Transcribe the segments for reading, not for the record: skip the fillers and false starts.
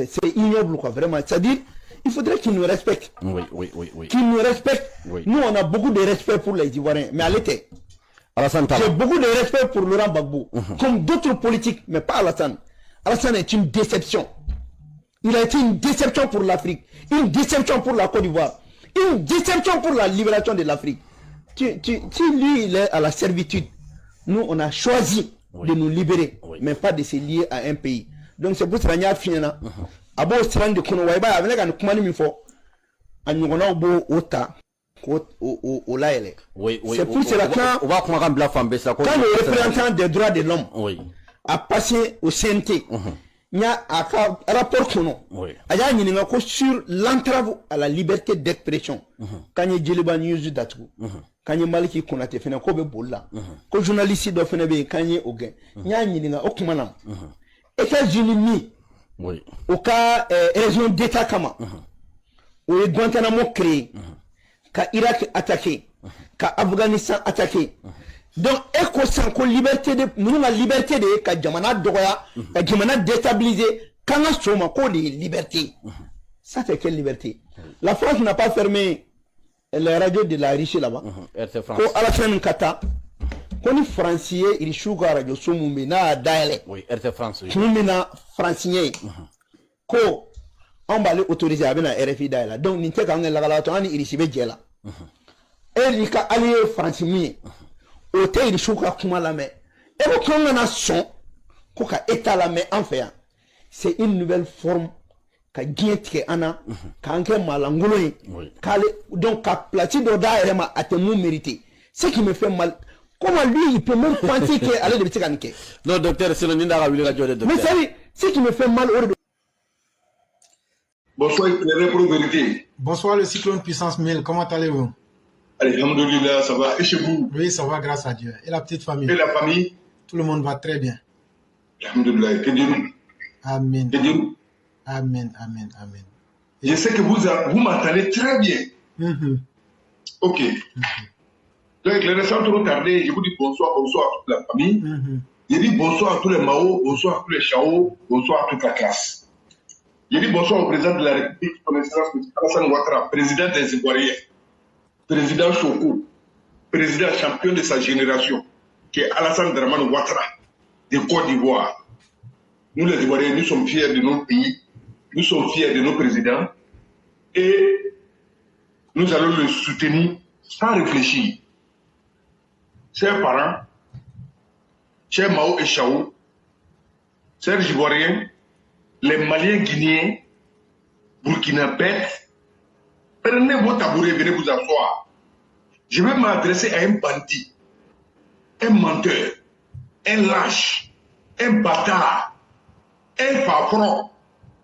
C'est ignoble, quoi, vraiment. C'est-à-dire, il faudrait qu'ils nous respectent. Oui. Qu'ils nous respectent. Oui. Nous, on a beaucoup de respect pour les Ivoiriens, mais à l'été. J'ai beaucoup de respect pour Laurent Gbagbo, comme d'autres politiques, mais pas Alassane. Alassane est une déception. Il a été une déception pour l'Afrique, une déception pour la Côte d'Ivoire, une déception pour la libération de l'Afrique. Si lui, il est à la servitude, nous, on a choisi de nous libérer, mais pas de se lier à un pays. Donc c'est pour ça qu'il y a fini. Abo strand de kono waiba avec un kumani mifo, a nyongona obo ota. C'est pour cela que quand le représentant des droits de l'homme a passé au CNT, il y a un rapport sur l'entrave à la liberté d'expression. Quand il y a Djeliba News Datou, quand il y a Maliki Konate Fena Kobe Bola, quand journaliste doit faire quand il y a Ogen, il y a un Okumanam. États-Unis, au cas région d'État Kama, où le Guantanamo créé. Ka Irak attaqué, ka Afghanistan attaqué. Donc, éco liberté de, nous la liberté de, ka Djamana Doya, ka Djamana déstabilisé, quand on soma ko de liberté. Ça c'est quelle liberté? La France n'a pas fermé les radios de la Russie là-bas. Ko à la fin kata, ko ni français il chouga radio somumbe na daele. Oui, RT France. Somumbe français. Ko on va l'autoriser à venir à RFI daele. Donc, ni te ka ngela la to ani irisibe jela. Et il y a allié français, au thé il chouka kuma la main. Et au quand on a son, koka état la main en fait. C'est une nouvelle forme qu'a guette ana, qu'a encore malangolo. Donc qu'a plati d'oda et ma atemu mérité. Ce qui me fait mal. Comment lui il peut même penser qu'elle allait de petit canque. Non docteur, c'est le ninda la radio de docteur. Mais savez, ce qui me fait mal au Bonsoir, pour vérité. Bonsoir, le cyclone puissance 1000, comment allez-vous? Alhamdoulilah, ça va. Et chez vous? Oui, ça va, grâce à Dieu. Et la petite famille? Et la famille? Tout le monde va très bien. Alhamdoulilah, que Dieu nous. Amen. Que Dieu nous. Amen, amen, amen. Je sais que vous m'entendez très bien. Ok. Donc, les récents trop tardés, je vous dis bonsoir à toute la famille. Je dis bonsoir à tous les Mao, bonsoir à tous les Chao, bonsoir à toute la classe. Je dis bonsoir au président de la République, son excellence M. Alassane Ouattara, président des Ivoiriens, président Soko, président champion de sa génération, qui est Alassane Dramane Ouattara, de Côte d'Ivoire. Nous les Ivoiriens, nous sommes fiers de nos pays, nous sommes fiers de nos présidents, et nous allons le soutenir sans réfléchir. Chers parents, chers Mao et Chao, chers Ivoiriens, les Maliens, Guinéens, Burkinabés, prenez vos tabourets, venez vous asseoir. Je vais m'adresser à un bandit, un menteur, un lâche, un bâtard, un fafron,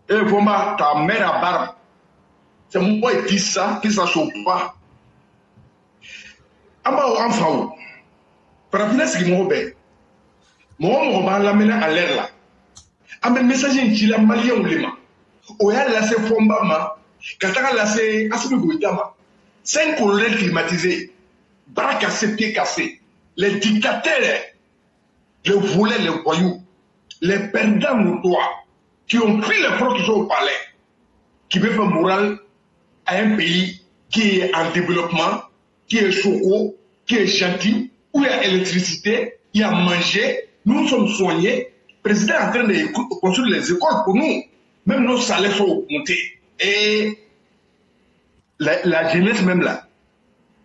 un vraiment ta mère à barbe. C'est moi qui dis ça, qui ne s'en pas. En faou, par rapport à ce qui m'a fait, moi, on va l'amener à l'air là. Un message qui la malien ou lema. Oya laissé Fombama, Kataka laissé Asimi Goïtama. 5 colonels climatisés, bras cassés, pieds cassés. Les dictateurs, les volets, les voyous, les perdants notoires, qui ont pris les fraudes qui sont au palais, qui veulent faire morale à un pays qui est en développement, qui est choco, qui est gentil, où il y a électricité, il y a manger, nous sommes soignés. Le président est en train de construire les écoles pour nous. Même nos salaires sont augmentés. Et la jeunesse même là,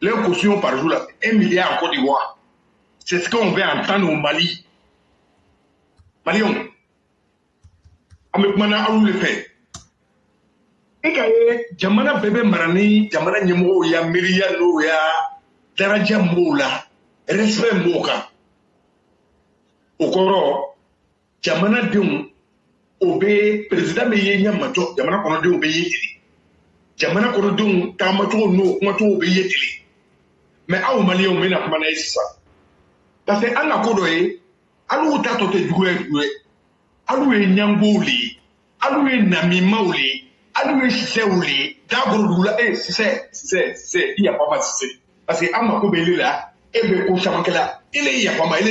les cautions par jour là, 1 milliard en Côte d'Ivoire. C'est ce qu'on veut entendre au Mali. Malion, avec Mana Aoul le fait. Et quand Jamana bébé Marani, Jamana Nyemo, ya Miriano, ya Daraja Moula, respect Moka. Au Coro, Jamana Dion, Obé, président Meyenya Mato, Jamana Kono Obé Yétili. Jamana Kono Dion, Kamato no, Mato Obé Yétili. Mais à Mali, on mène à Mana ça. Parce que Anna Kodoé, Alou Tatote Doué, Alou Nyambouli, Alou Namimaouli, Alou Seouli, Dagoula, c'est, il n'y a pas mal de parce que Amako là, et bien, au Chamakela, il y a pas mal de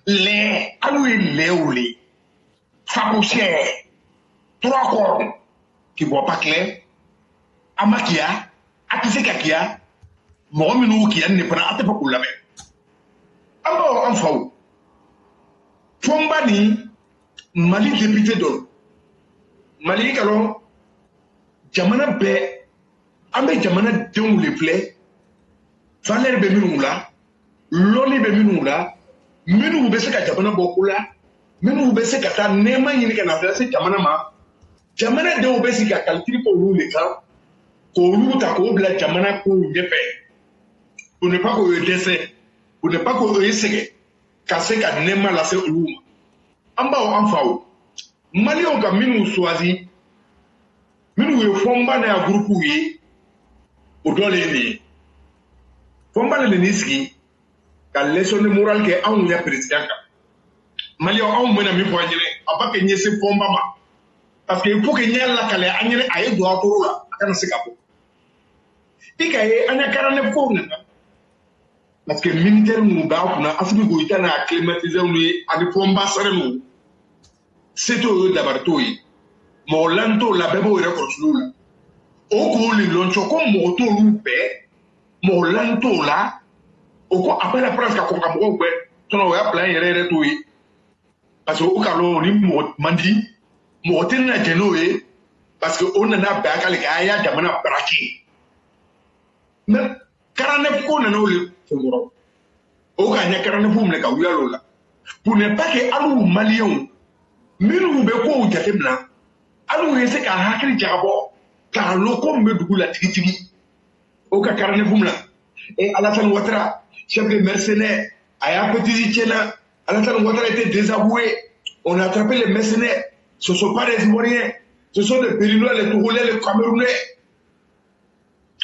les Alou Léouli, Fakouché, 3 corps qui ne voient pas clair. Amakia, Akisekakia, Mohamedou qui n'est pas à pour la mer. Alors, enfin, Fombani, Mali député d'Ol. Mali, alors, Jamana Bé, Amé Jamana Déon les plaies, Valer Béminoula, Loli Béminoula, Minou Besseka Jamana Bokula, Minou Besseka Nema Yinika, c'est Jamana Ma, Jamana Déon Besseka, calcule pour nous les cas, pour nous, ta la Jamana pour nous pour ne pas qu'on décès, pour ne pas qu'on essaie, casser qu'à Nema la c'est où. En bas, en fao, Mali on a minou choisi, minou est fomba na groupe oui, au don les fomba le niski, qu'à leçon de morale que a un président. Mali on a un mena mi poigné, à pas que n'y ait ce fomba ma, parce qu'il faut que n'y ait la calé, a n'y ait doit pour là, à se capo. Et qu'il y ait un carnet pour nous. Parce que militaire nous bat pour na Afrique goïta na climatiser nous à des fomba serrés. C'est tout d'abord tout. Mon lanto la bebo est reconstruit là. Au cours de l'oncho comme mon tour loupé, mon lanto là, au cours après la France qu'a compris mon père, ton oeil plein et rare tout. Parce que au cas où on dit mon mandi, mon tenant genoé, parce que on a pas qu'à les gars d'amana braqué. Mais 49 qu'on a le fumero. Au cas où 49 on le caoula là. Pour ne pas que alou malion. Minou be ko ujate blanc alou yese ka hakri jabo ka loko medugu la tigitigi o ka karane fumla et Alassane Ouattara chef de mercenaires aya petit tchena Alassane Ouattara était désavoué on a attrapé les mercenaires ce sont pas des Ivoiriens ce sont des Périnois les Togolais les Camerounais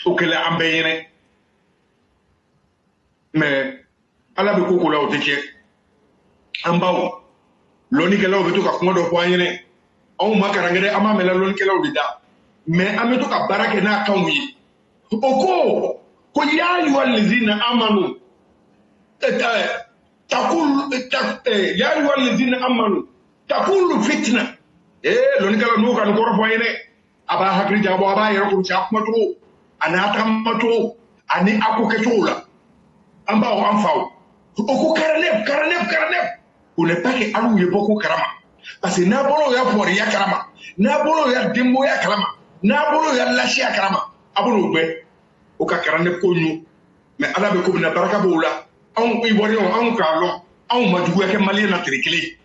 o que la ambeyene mais ala be ko la o teke ambao loni kela o beto ka kuma do poanyene on makarangere ama mela loni kela o bida mais ameto ka barake na kan wi oko ko ya yu allazina amanu ya yu allazina amanu takulu fitna loni kela no kan ko poanyene aba hakri jabo aba yero ko cha kuma to anata mato ani akuke tola amba o amfao oko karalep on n'est pas que alou yeboko karama parce que nabolo ya fori ya karama nabolo ya dembo ya karama nabolo ya lashi ya karama abolo gbe o ka karane ko ñu mais ala be ko na baraka bola on ibori on ka lo on ma dugu ke malien na trikeli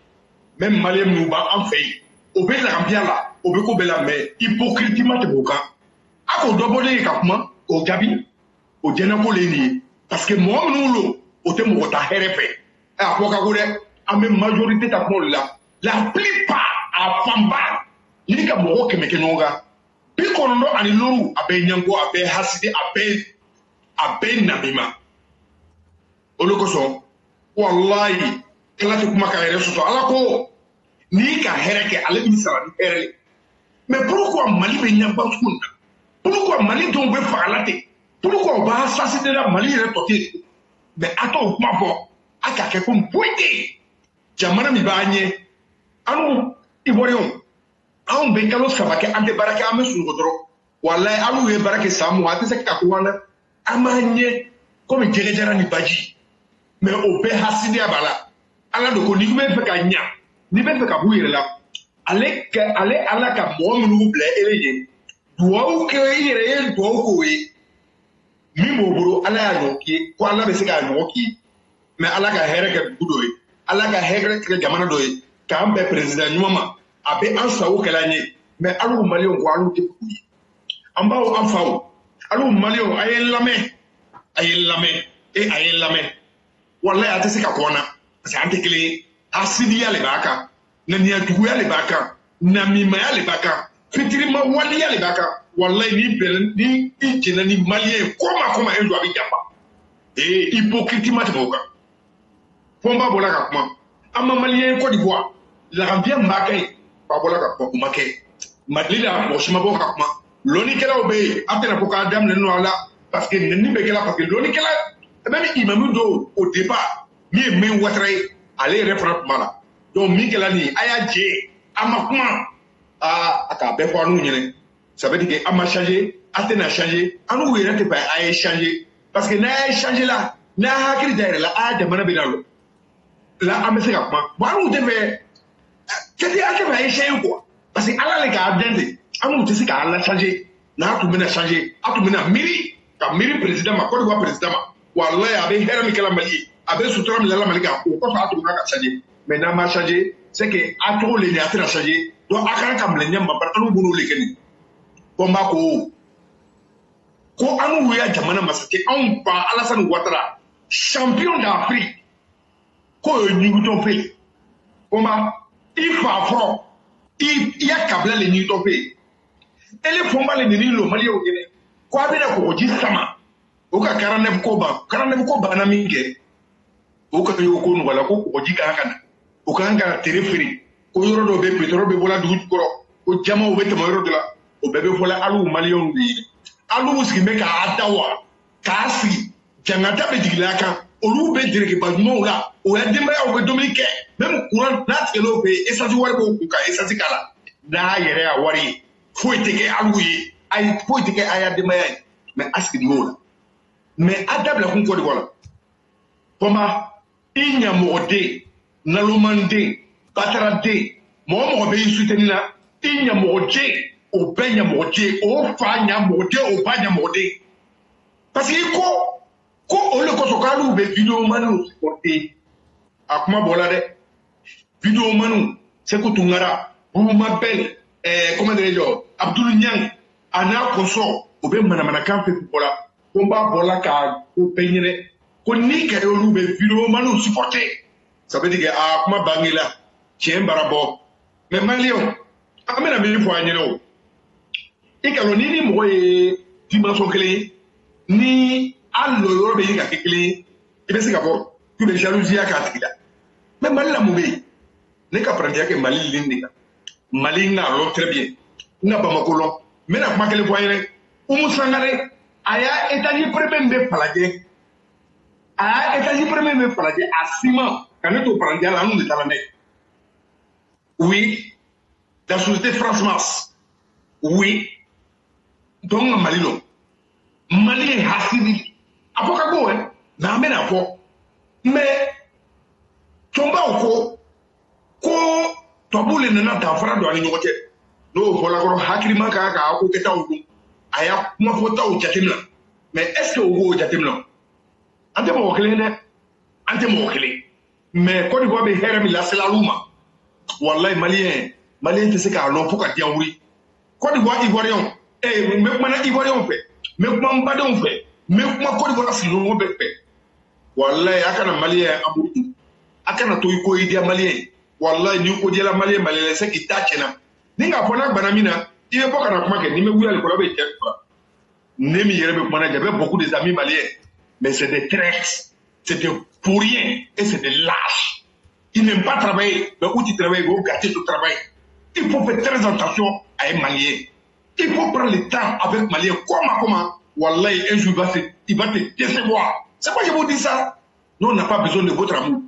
même malien nous ba en fait o be la kambiala o be ko be la mais hypocritement te boka ako dobole ka kuma o gabi o jena ko le ni parce que mo nous o te mo ta herefe a ko ka ko de a majorité ta pon là la plupart a famba ni ka mo ke meke nonga bi ko ndo ani loru abe nyango abe haside abe nabima oloko so wallahi kala to kuma ka reso to ala ko ni ka hereke ale bi sala ni herele mais pourquoi Mali be nyamba skunda pourquoi Mali don be falate pourquoi ba assassiner la Mali retoté mais ato kuma bo aka ke ko mpoite jamana mi baanye anu Ivoirion an be kalo sabake ante barake ame sungo doro wallahi alu ye barake samu ate se ka kuwana amanye comme jerejera ni baji mais o be hasidi abala ala do ko ni be fe ka nya ni be fe ka bu yere la ale ala ka mo munu ble eleje duwa ke yere ye duwa ko we mi mo buru ala ya yoki ko ala be se ka yoki mais ala ka here ke budo yi ala ka here ke jamana do yi ka ambe president nyuma abe ansa wo kala nye mais alu malion ko alu te ku amba o anfawo alu malion ayen lame wallahi ate se ka kona parce que ante kele asidi ya le baka na niya dugu ya le baka na mima ya le baka fitiri ma wali ya le baka wallahi ni belen ni ijina ni malien koma enjo abi jamba hypocrite ma te boka pomba bola ka kuma amma malien Côte d'Ivoire la rambia makai ba bola ka kuma ke madlila mo shima boka kuma loni kela obe atena ko ka dam le no ala parce que ni be kela parce que loni kela même imam do au départ mi Ouattara aller reprendre mala donc mi kela ni aya je amakuma à faire nous, ça veut dire qu'à m'a changé, à n'a changé, à nous, il n'était pas à échanger. Parce que n'a changé là, n'a pas derrière là, à demander bénalo. Là, à me faire quoi? Bon, nous devons, c'est à qui va échanger quoi? Parce que Allah les gars, à nous, c'est qu'à Allah changer, n'a tout mené à changer, à tout mené à miri, à miri président, ma quoi de président, Wallah, avec Herami Kalamali, avec Soutram Lala Malika, au cours de la changé. Mais n'a pas changé, c'est que à trop les néateurs a changé, donc à quand comme les niams, par un boulot les kenny. Combat ko anu ya jamana masake on pa Alassane Ouattara champion d'Afrique ko Newton Pay combat il fa fro il y a kabla le Newton Pay ele fomba le ni lo mali o gene ko abina ko ji sama o ka 49 ko ba na minge o ka yo ko wala ko ji ka kana o ka ngara tereferi ko yoro do be pétrole be bola du ko ko jama o be te mo yoro de la o bebe fola alu malion bi alu sigi me ka adawa ka si jangata be digila kan olu be direke ba no la o ya demba ya o be dominique même courant na telo be esati wari ko ku ka esati kala da yere ya wari fo iteke alu yi ay fo iteke aya demba ya mais aski no la mais adab la kun ko de wala poma inya mode nalumande batarade mo be soutenir inya mode au baigne mordier, au fanya mordier, au bagne mordier. Parce que on le consomme ou vidéo manu supporté. Akuma bolade vidéo manu c'est que tungara vous m'appelle comment dirais-je Abdoul Niang ana koso au be manamana kampe bola combat bola ka au peigner ko ni ka ou vidéo manu supporté. Ça veut dire que akuma bangila tien barabo mais malion amena bi fo anyelo et quand on est moi dimension clé ni à l'euro pays qui est clé et bien c'est qu'abord que les jalousies à quatre mais mal la mouille n'est qu'à prendre que Mali l'indique Mali n'a l'autre très bien n'a pas ma colon mais n'a pas que le voyer ou moussangare aya étage premier de paladier aya étage premier de paladier à ciment quand on prend la nous de talané oui la société France oui donc Malilo Mali hasidi apoka go na amena afo mais tomba oko ko tobule na tafara do ani nyokote no fola ko hakiri maka ka ko keta odu aya kuma fota o jatimla mais est-ce que o jatimla ante mo okele ne ante mo okele mais ko di bo be herami la sela luma wallahi malien te se ka lo poka dia wuri ko di bo ivoirion mais comment ivoirion fait mais comment badon fait mais comment ko di bo asilo be fait wallahi akana malien abuti akana to ko idia malien wallahi ni ko dia malien malien se ki tachena ninga fona banamina ibe poka na kuma ke ni me wuya le ko be tchekwa nemi yere be kuma na j'avais beaucoup des amis maliens mais c'est des traîtres c'est des pour rien et c'est des lâches ils n'aiment pas travailler mais où tu travailles vous gâter ton travail il faut faire très attention à un malien il faut prendre le temps avec malien comment wallahi un jour il va te décevoir c'est pourquoi je vous dis ça nous on n'a pas besoin de votre amour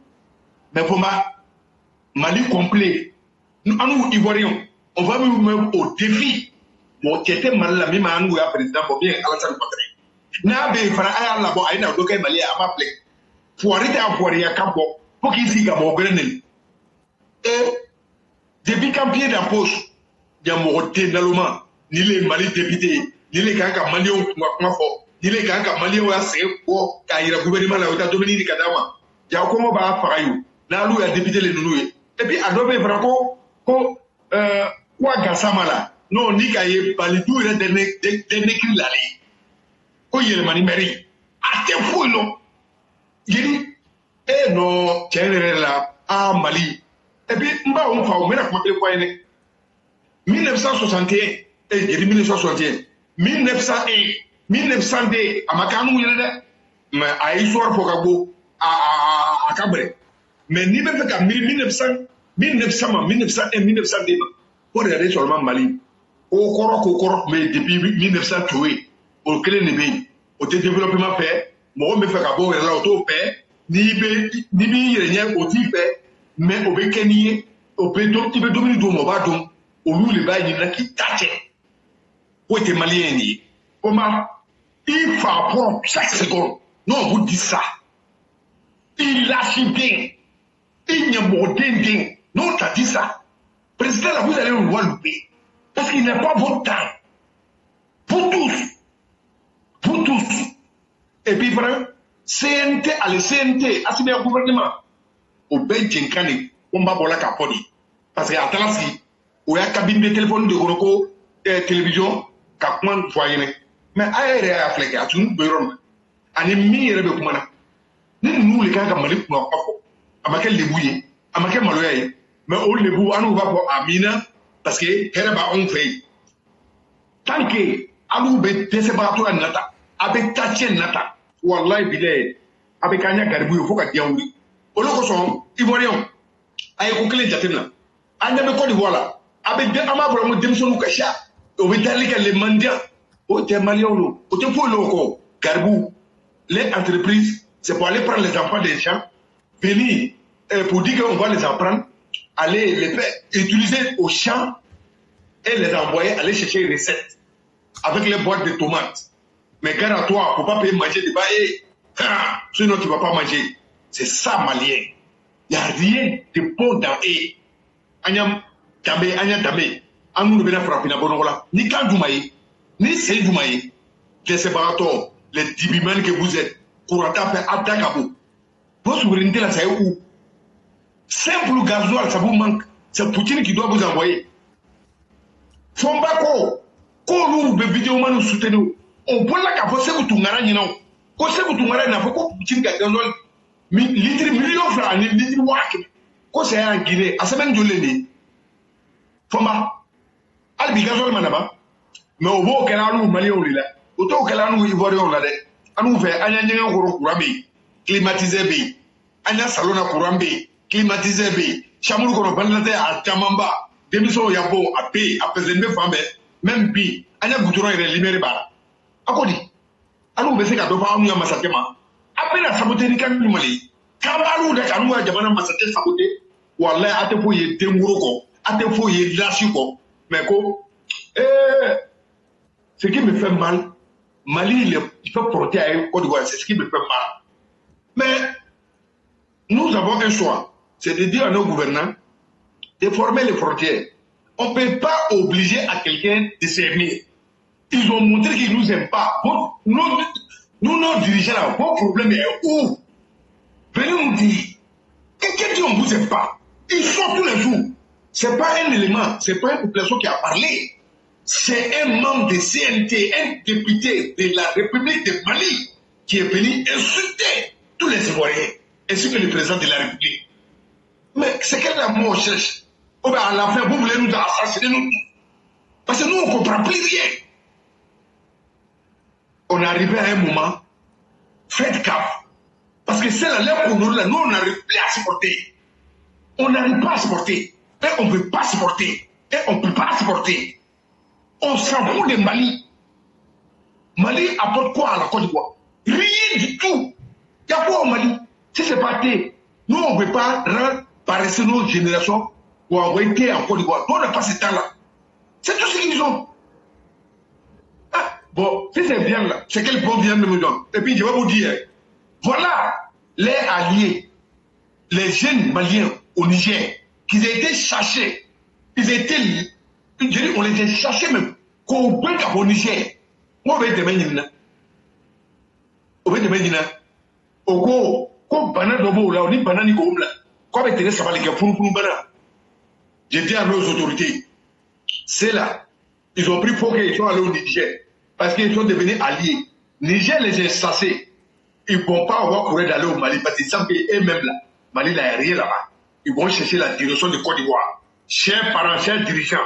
mais pour moi Mali complet nous Ivoiriens on va nous mettre au défi mon tete mal la même anu ya président pour bien Alassane Ouattara na be fara aya la bo ayina do kay Mali ama plek foirité à foiria campo pour qu'il s'y gabo grenel et depuis campier de la poche ya moté naloma ni les Mali députés ni les gars Maliens kuma fo ni les gars Maliens wa se ko ka ira gouvernement la ota Dominique Kadama ya ko mo ba farayu na lu ya député le nunu et puis adobe franco ko kwa gasamala non ni ka ye balidu ire de nekri lali ko yele mani meri ate fuilo yiri e no chenere la a Mali et puis mba on fa o mena kuma pe kwa ene 1961 et yiri 1961 1901 1902 amakanu yele de mais a histoire fo ka go a kabre mais ni be fe ka 1900 1901 1902 pour regarder seulement Mali au koro mais depuis 1900 au clé ne be au développement fait mo me fait ka bo là auto fait ni bi yenya au ti fait mais au be kenier au be do ti be domini do mo ba do au lieu de bailler qui tâche. Où était malien ni? Comment? Il faut apprendre chaque seconde. Non, on vous dit ça. Il lâche bien. Il n'y a pas de non, t'as dit ça. Président, là, vous allez le voir louper. Parce qu'il n'est pas votre temps. Pour tous. Pour tous. Et puis, vraiment, CNT, allez, CNT, assumer le gouvernement. Au Benjenkane, on va voir la caponi. Parce que, attends, si, il y a une cabine de téléphone de Goroko, télévision, Kapman, foyer. Mais, aïe, à fléquer, à tout le monde, à l'ennemi, il y a nous, les gars, comme Malik, nous, à ma quelle débouillé, à ma quelle maloye, mais on les boue, à nous va pour Amina, parce que, Herba, on fait. Tant que, à nous, c'est pas toi, Nata, avec Tatien Nata, Wallah, Bilay, avec Anya Garbou, il faut qu'à Diaoui. Au lieu que son, Ivoirion, à Ekokele Jatemna, à Côte d'Ivoire, avec des amas vraiment démission Kacha, au Vétalique, les mendiants, au Témalion, au Téfou Loco, Garbou, les entreprises, c'est pour aller prendre les enfants des gens, venir pour dire qu'on va les apprendre, aller les faire utiliser au champ et les envoyer aller chercher les recettes avec les boîtes de tomates. Mais garde à toi, pour ne pas payer manger des bails, sinon tu ne vas pas manger. C'est ça, malien. Il n'y a rien de bon dans eux. Agnam Damé, Agnam Damé, Anou ne vient frapper la bonne voilà. Ni quand Doumaï, ni c'est Doumaï, les séparateurs, les dibimans que vous êtes. Pour attaquer à vous. Votre souveraineté là, c'est où? Simple gasoil, ça vous manque. C'est Poutine qui doit vous envoyer. Fombako, quand nous, les vidéos, nous soutenons, on peut la capoter ou tout ngara ni non. Quand c'est vous tout ngara, il faut que Poutine gasoil, litre million francs, litre wak. Quand c'est en Guinée, à semaine de l'année. Fomba, albi gasoil manaba. Mais au beau qu'elle a nous, Malien ou là. Autant qu'elle a nous, Ivoiriens là. Anou fait anya nyenga koro kurambe climatisé bi anya salona kurambe climatisé bi chamuru koro bandate a tamamba demiso yabo a pe a pesembe fambe même bi anya goudron ere libéré bala akodi anou be se ka do fa anou ya masatema apena saboter ni kan mali kabalu de kanu ya jabana masate saboter wallahi ate fo ye demuro ko ate fo ye lashi ko mais ko ce qui me fait mal Mali, il peut porter à Côte d'Ivoire, c'est ce qui me fait mal. Mais nous avons un choix, c'est de dire à nos gouvernants de former les frontières. On ne peut pas obliger à quelqu'un de s'aimer. Ils ont montré qu'ils ne nous aiment pas. Nous, nos dirigeants, là, vos problèmes est où? Venez nous dire. Quelqu'un dit on ne vous aime pas. Ils sont tous les jours. Ce n'est pas un élément, ce n'est pas une population qui a parlé. C'est un membre de CNT, un député de la République de Mali qui est venu insulter tous les Ivoiriens, ainsi que le président de la République. Mais c'est quel amour on cherche? Oh ben à la fin, vous voulez nous assassiner nous? Parce que nous, on ne comprend plus rien. On est arrivé à un moment, faites gaffe. Parce que c'est la lèvre pour nous, là, nous, on n'arrive plus à supporter. On n'arrive pas à supporter. Et on ne peut pas supporter. Et on ne peut pas supporter. On s'en fout de Mali. Mali apporte quoi à la Côte d'Ivoire? Rien du tout. Il y a quoi au Mali? Si ce n'est pas thé, nous on ne peut pas rendre paresser nos générations pour envoyer thé en Côte d'Ivoire. Nous on n'a pas ce temps-là. C'est tout ce qu'ils ont. Ah, bon, si c'est bien là, c'est quel bon viande nous donne. Et puis je vais vous dire, voilà les alliés, les jeunes Maliens au Niger, qui ont été cherchés, on les a cherchés même, qu'on peut au Niger. On va être maintenant. On va être maintenant. Au go, banane d'obo là, on dit banane comme là. Quoi avec Thérèse Savali qui a pour banane. J'ai dit à nos autorités, c'est là, ils ont pris pour qu'ils soient allés au Niger, parce qu'ils sont devenus alliés. Niger les a chassés. Ils ne vont pas avoir courage d'aller au Mali, parce qu'ils savent qu'eux-mêmes là, Mali n'a rien là-bas. Ils vont chercher la direction de Côte d'Ivoire. Chers parents, chers dirigeants,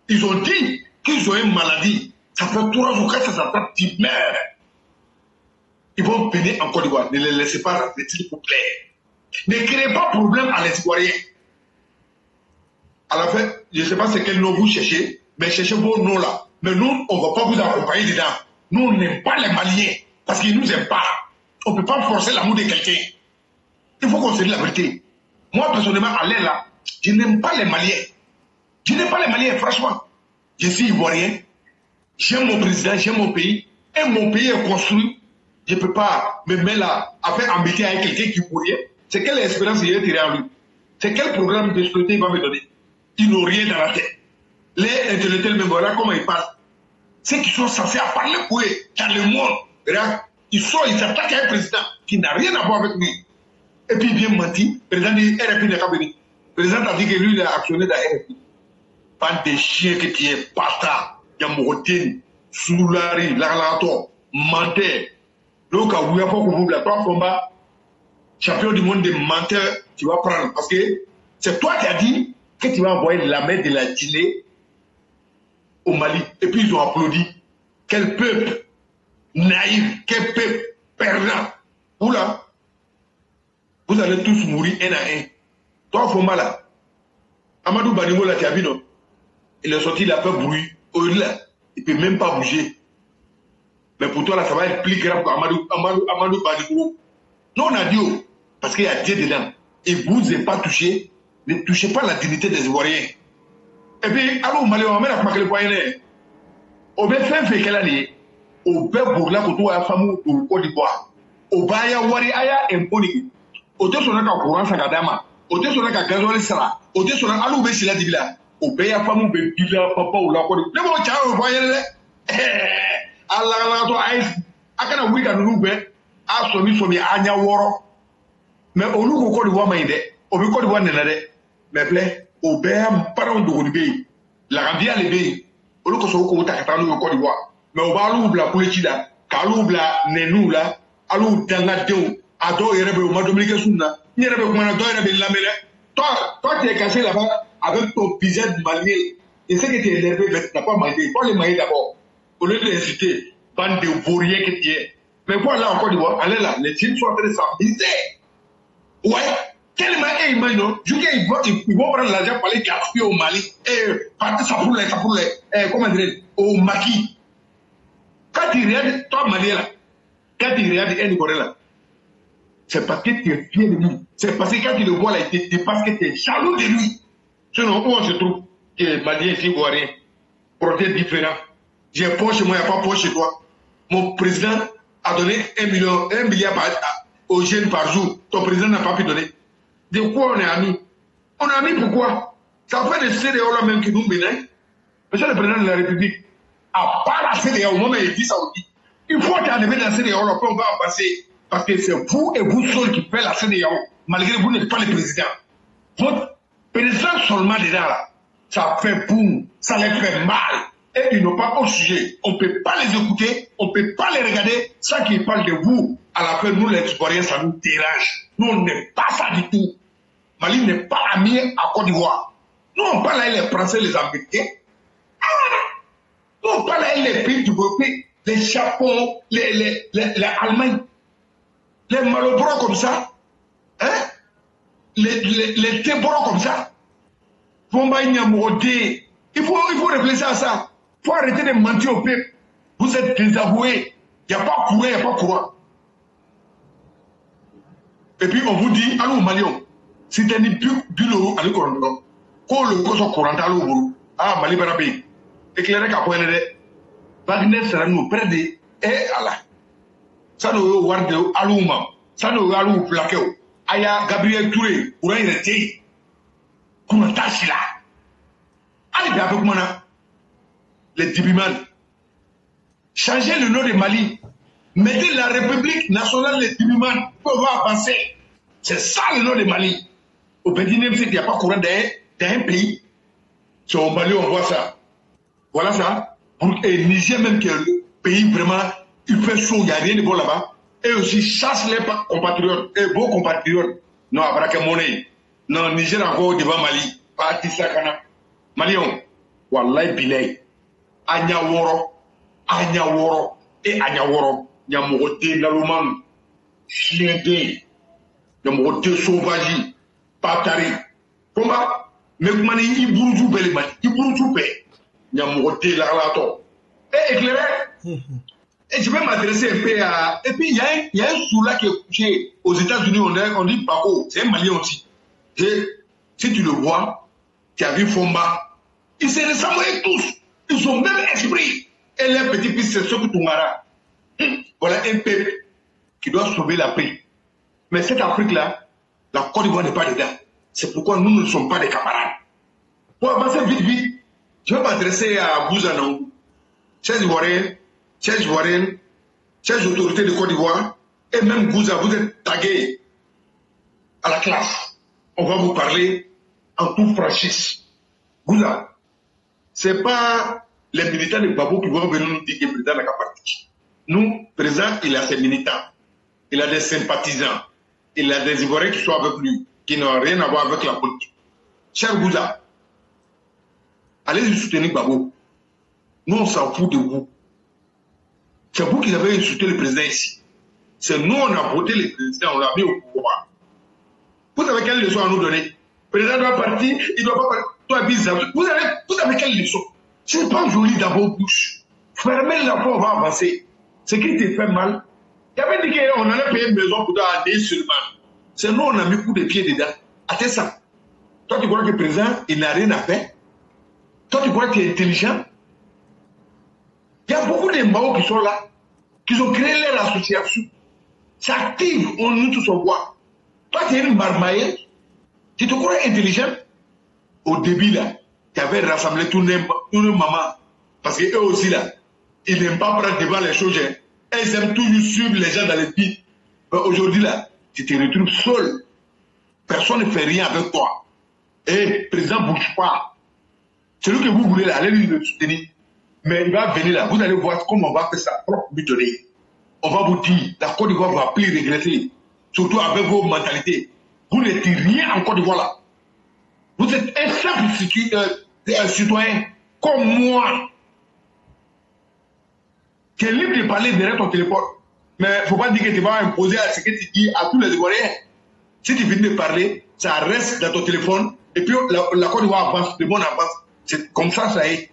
ils ont dit qu'ils ont une maladie. Ça fait 3 jours que ça s'attend, ils meurent. Ils vont venir en Côte d'Ivoire. Ne les laissez pas rentrer, s'il vous plaît. Ne créez pas de problème à les Ivoiriens. À la fin, je ne sais pas c'est quel nom vous cherchez, mais cherchez vos noms là. Mais nous, on ne va pas vous accompagner dedans. Nous, on n'aime pas les Maliens, parce qu'ils ne nous aiment pas. On ne peut pas forcer l'amour de quelqu'un. Il faut qu'on se dise la vérité. Moi, personnellement, aller là, je n'aime pas les Maliens. Je n'ai pas les Maliens, franchement. Je suis ivoirien. J'aime mon président, j'aime mon pays. Et mon pays est construit. Je ne peux pas me mettre là, à faire embêter avec quelqu'un qui pour rien. C'est quelle espérance il va tirer en lui? C'est quel programme de sécurité il va me donner? Ils n'ont rien dans la tête. Les intellectuels, même voilà comment ils parlent. Ceux qui sont censés parler pour eux dans le monde, regarde, ils s'attaquent à un président qui n'a rien à voir avec lui. Et puis il vient mentir. Le président dit RFI n'est pas venu. Le président a dit que lui, il a actionné dans RFI. Pas des chiens que tu es, pata, Yamorotine, Soulari, Lagalato, menteur. Donc, à Ouya Fokou, la trois combats, champion du monde des menteurs, tu vas prendre. Parce que c'est toi qui as dit que tu vas envoyer la main de la Guinée au Mali. Et puis ils ont applaudi. Quel peuple naïf, quel peuple perdant. Oula, vous allez tous mourir un à un. Toi, Fomba là, Amadou Banimo là, tu as vu non? Il est sorti, il a fait bruit. Au-delà, il ne peut même pas bouger. Mais pour toi là, ça va être plus grave qu'Amadou Banimo. Non, on a dit, oh, parce qu'il y a Dieu dedans. Et vous n'êtes pas touché, ne touchez pas la dignité des Ivoiriens. Et puis, alors, au Mali, on met la marque le point. On va faire qu'elle allait. On va pour la photo à la femme au Côte d'Ivoire. On va y avoir un poli. On te sonne qu'un courant Sagadama. On te sonne qu'un gasoil sera. On te sonne à l'oubli si la divila. On paye à femme ou bébila, papa ou la Côte d'Ivoire. Le bon chien, on va y aller. Allah, toi, à quand on a nous fait, à somi, à Nyaworo. Mais au lieu de Côte d'Ivoire, au Côte d'Ivoire, mais plaît. Au BM, parents de Rodibe, la Rambia Lebe, au lieu que ce soit au Côte d'Ivoire. Mais au Balou, la Pouletida, Kalou, la Nenou, la Alou, Dangadeo, Ado, Erebe, au Madominique Souna, Nierebe, Manado, Erebe, Lamele. Toi, tu es caché là-bas avec ton pizza du Malien. Et ce que tu es énervé, tu n'as pas maillé. Toi, les maillés d'abord. Au lieu de l'inciter, bande de vauriens que tu es. Mais voilà, en Côte d'Ivoire, allez là, les films sont en train de s'embêter. Ouais. Tellement non, ils vont prendre l'argent pour aller gaspiller au Mali, et partir ça pour les, comment dire, au maquis. Quand tu regardes, toi, Mali là, quand tu regardes un Ivoirien là, c'est parce que tu es fier de lui. C'est parce que quand tu le vois là, c'est parce que tu es jaloux de lui. Sinon, où on se trouve, que Malien et Ivoirien, projet différent. J'ai un poche chez moi, il n'y a pas de poche chez toi. Mon président a donné 1 milliard aux jeunes par jour. Ton président n'a pas pu donner. De quoi on est amis? On est amis pourquoi? Ça fait des CDAO là même qui nous menacent. Monsieur le président de la République, à part la CDAO, au moment où il dit ça aussi, il faut t'enlever la CDAO là, puis on va en passer. Parce que c'est vous et vous seuls qui faites la CDAO, malgré que vous n'êtes pas le président. Votre président seulement dedans là, ça fait boum, ça les fait mal. Et ils n'ont pas au sujet. On ne peut pas les écouter, on ne peut pas les regarder sans qu'ils parlent de vous. À la fin, nous, les Ivoiriens, ça nous dérange. Nous, on n'est pas ça du tout. Mali n'est pas ami à Côte d'Ivoire. Nous, on parle avec les Français, les Américains. Nous, on parle avec les pays développés, les Japon, les Allemands. Les malobros comme ça. Hein? Les tébros comme ça. Il faut réfléchir à ça. Il faut arrêter de mentir au peuple. Vous êtes désavoués. Il n'y a pas courant, il n'y a pas courant. Et puis on vous dit, allô Malion, si tu as dit bureau, allô courant, quand le courant courant, allô boulot, ah Mali Barabé, éclairé qu'à point de Wagner sera nous près de, et Allah. Ça nous warde, allô ma, ça nous allô plaqué, aya Gabriel Touré, courant il était, comment t'as là? Allez bien avec moi, les Dibiman. Changez le nom de Mali. Mettez la République nationale des Dibiman pour avancer. C'est ça le nom de Mali. Au 21e siècle, il n'y a pas courant dans un pays. C'est au Mali, on voit ça. Voilà ça. Et Niger même, qui est le pays vraiment, il fait chaud, il n'y a rien de bon là-bas. Et aussi chasse les compatriotes, et vos compatriotes. Non, Abraka Moné. Non, Niger encore devant Mali. Pas Tissakana. Malion, Wallahi Bilay. Anyaworo, et Anyaworo. Yamote Naluman, Chiende, Yamote Sauvage, Patari. Combat, Mekmani, Iburuju Belimani, Iburuju Be, Yamote Lalato. Et éclairé. Et je vais m'adresser un peu à. Et puis il y a un sous-là qui est couché aux États-Unis, on dit Paco, c'est un Malien aussi. Et si tu le vois, tu as vu Fomba, Ils se ressemblent tous. Ils ont même esprit. Et les petits-fils, c'est ceux que Toumara. Voilà un peuple qui doit sauver la paix. Mais cette Afrique-là, la Côte d'Ivoire n'est pas dedans. C'est pourquoi nous ne sommes pas des camarades. Pour avancer vite, je vais m'adresser à Bouzanou, chers Ivoiriens, chers autorités de Côte d'Ivoire, et même Gouza, vous êtes tagués à la classe. On va vous parler en toute franchise. Gouza, ce n'est pas les militants de Babou qui vont venir nous dire que le président n'a qu'à partir. Nous, président, il a ses militants, il a des sympathisants, il a des Ivoiriens qui sont avec lui, qui n'ont rien à voir avec la politique. Cher Gouza, allez-y soutenir Babou. Nous, on s'en fout de vous. C'est vous qui avez insulté le président ici. C'est nous, on a voté le président, on l'a mis au pouvoir. Vous savez quelle leçon à nous donner? Le président doit partir, il ne doit pas partir. Toi, bizarre. Vous avez quelle leçon? Ce n'est pas joli dans vos bouches. Fermez la porte, on va avancer. Ce qui te fait mal, il y avait dit qu'on allait payer une maison pour aller seulement. C'est nous, on a mis coup de pied dedans. Attends ça. Toi, tu crois que le président, il n'a rien à faire? Toi, tu crois qu'il est intelligent? Il y a beaucoup de Mao qui sont là, qui ont créé leur association. C'est actif, nous tous on voit. Toi, tu es une marmaille. Tu te crois intelligent? Au début, là, tu avais rassemblé tous les mamans. Parce qu'eux aussi, là, ils n'aiment pas prendre devant les choses. Ils aiment toujours suivre les gens dans les pieds. Aujourd'hui, là, tu te retrouves seul. Personne ne fait rien avec toi. Et président, bouge pas. Celui que vous voulez, là, allez lui le soutenir. Mais il va venir là, vous allez voir comment on va faire sa propre butonnerie. On va vous dire, la Côte d'Ivoire va plus regretter. Surtout avec vos mentalités. Vous n'êtes rien en Côte d'Ivoire là. Vous êtes un simple citoyen comme moi. Tu es libre de parler derrière ton téléphone. Mais il ne faut pas dire que tu vas imposer à ce que tu dis à tous les Ivoiriens. Si tu viens de parler, ça reste dans ton téléphone. Et puis la Côte d'Ivoire avance, le monde avance. C'est comme ça, ça est.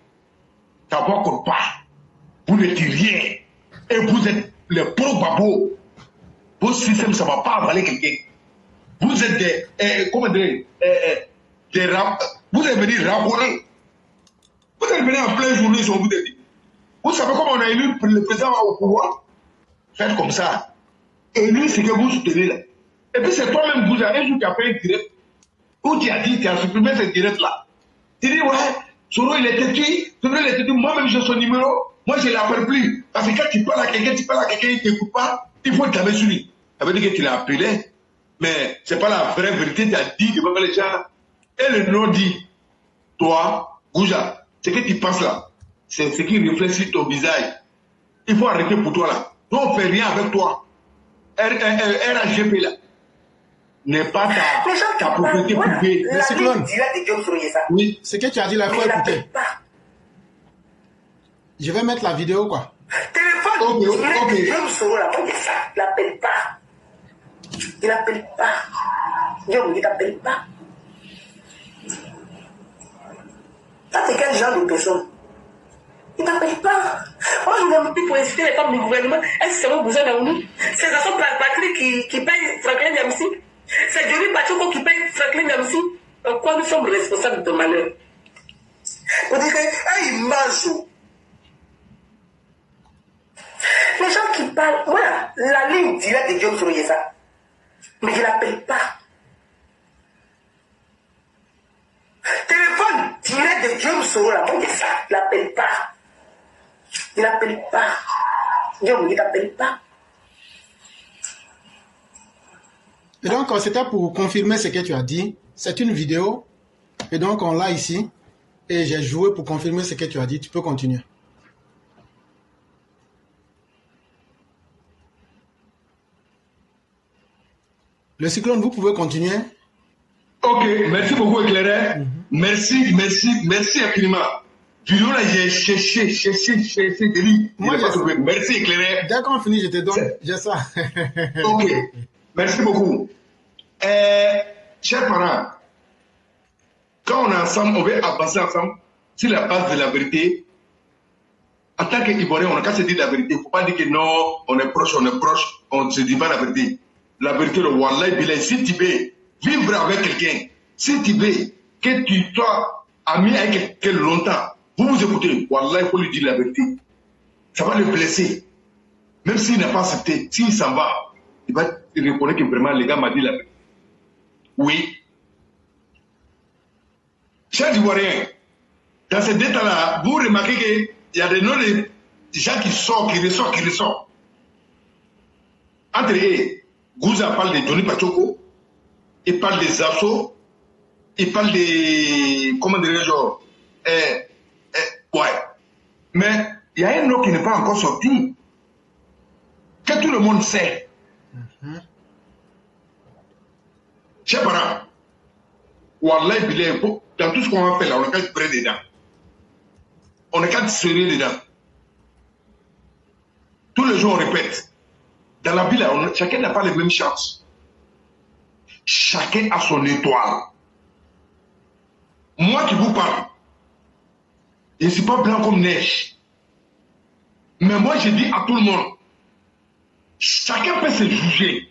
Ta voix compte pas. Vous n'êtes rien. Et vous êtes les pro-babos. Votre système, ça ne va pas avaler quelqu'un. Vous êtes des. Comment dire? Vous êtes venus raboter. Vous êtes venus en pleine journée, sur vous dit. Vous savez comment on a élu le président au pouvoir? Faites comme ça. Et lui, c'est que vous soutenez là. Et puis c'est toi-même, vous avez un jour qui a fait un direct. Où tu as dit, tu as supprimé ce direct-là. Tu dis, ouais, Soro, il était tué. Soro, il était tué. Moi-même, j'ai son numéro. Moi, je ne l'appelle plus. Parce que quand tu parles à quelqu'un, il ne t'écoute pas. Il faut t'avoir sur lui. Ça veut dire que tu l'as appelé. Mais ce n'est pas la vraie vérité. Tu as dit devant les gens. Et le nom dit, toi, Gouja, ce que tu penses là, c'est ce qui reflète sur ton visage. Il faut arrêter pour toi là. Nous, on ne fait rien avec toi. RHGP là n'est pas ta propriété privée. Le cyclone. Oui. Ce que tu as dit là, il faut écouter. Je vais mettre la vidéo quoi. Téléphone. Ok. Il n'appelle pas. Il n'appelle pas. Il n'appelle pas. Ça, c'est quel genre de personne? Il n'appelle pas. Moi, je ne veux plus pour inciter les femmes du gouvernement. Est-ce que c'est mon besoin dans nous? C'est la façon Patrick qui paye Franklin Yamsi. C'est Johnny Pachuco qui paye Franklin Yamsi. En quoi nous sommes responsables de ton malheur? Vous dites que, il mange. Les gens qui parlent, voilà, la ligne directe de Dieu sur ça. Mais je ne l'appelle pas. Téléphone direct de Dieu sur la moi, ça. Il n'appelle pas. Il n'appelle pas. Dieu ne l'appelle pas. Et donc, c'était pour confirmer ce que tu as dit. C'est une vidéo. Et donc, on l'a ici. Et j'ai joué pour confirmer ce que tu as dit. Tu peux continuer. Le cyclone, vous pouvez continuer. Ok, merci beaucoup, Éclairé. Merci infiniment. Vidéo là, j'ai cherché, Moi, merci, Éclairé. Dès qu'on finit, je te donne. J'ai ça. Ok, merci beaucoup. Chers parents, quand on est ensemble, on veut avancer ensemble sur la base de la vérité. En tant qu'Ivoirien, on n'a qu'à se dire la vérité. Il ne faut pas dire que non, on est proche, on ne se dit pas la vérité. La vérité, le Wallahi Bilay, si tu veux vivre avec quelqu'un, si tu veux que tu sois ami avec quelqu'un longtemps, vous vous écoutez, Wallah, il faut lui dire la vérité. Ça va le blesser. Même s'il n'a pas accepté, s'il s'en va, il va reconnaître que vraiment les gars m'ont dit la vérité. Oui. Chers Ivoiriens, dans ces détails-là, vous remarquez qu'il y a des noms de gens qui sortent, qui ressortent. Entre eux, Gouza parle de Johnny Pachoko, il parle des Zasso, il parle des... Comment dirais-je? Ouais. Mais il y a un nom qui n'est pas encore sorti, que tout le monde sait. Chers parents, Wallah, dans tout ce qu'on va faire là, on n'a qu'à se prendre dedans. On n'a qu'à se serrer dedans. Tous les jours, on répète. Dans la vie, là, chacun n'a pas les mêmes chances. Chacun a son étoile. Moi qui vous parle, je ne suis pas blanc comme neige. Mais moi, je dis à tout le monde, chacun peut se juger.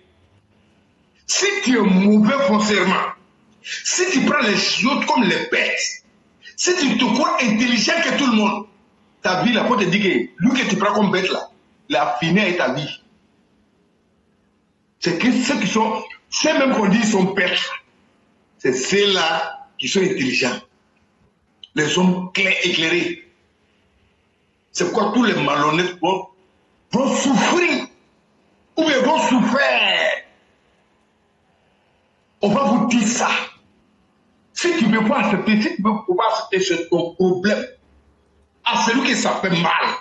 Si tu es mauvais foncièrement, si tu prends les autres comme les bêtes, si tu te crois intelligent que tout le monde, ta vie, là, faut te dire que lui que tu prends comme bête, là, la finale est ta vie. C'est que ceux qui sont, ceux même qu'on dit ils sont bêtes, c'est ceux-là qui sont intelligents. Les hommes éclairés. C'est pourquoi tous les malhonnêtes vont souffrir. Ou bien vont souffrir. On va vous dire ça. Si tu ne veux pas accepter, si tu ne veux pas accepter, c'est ton problème. À celui qui ça fait mal.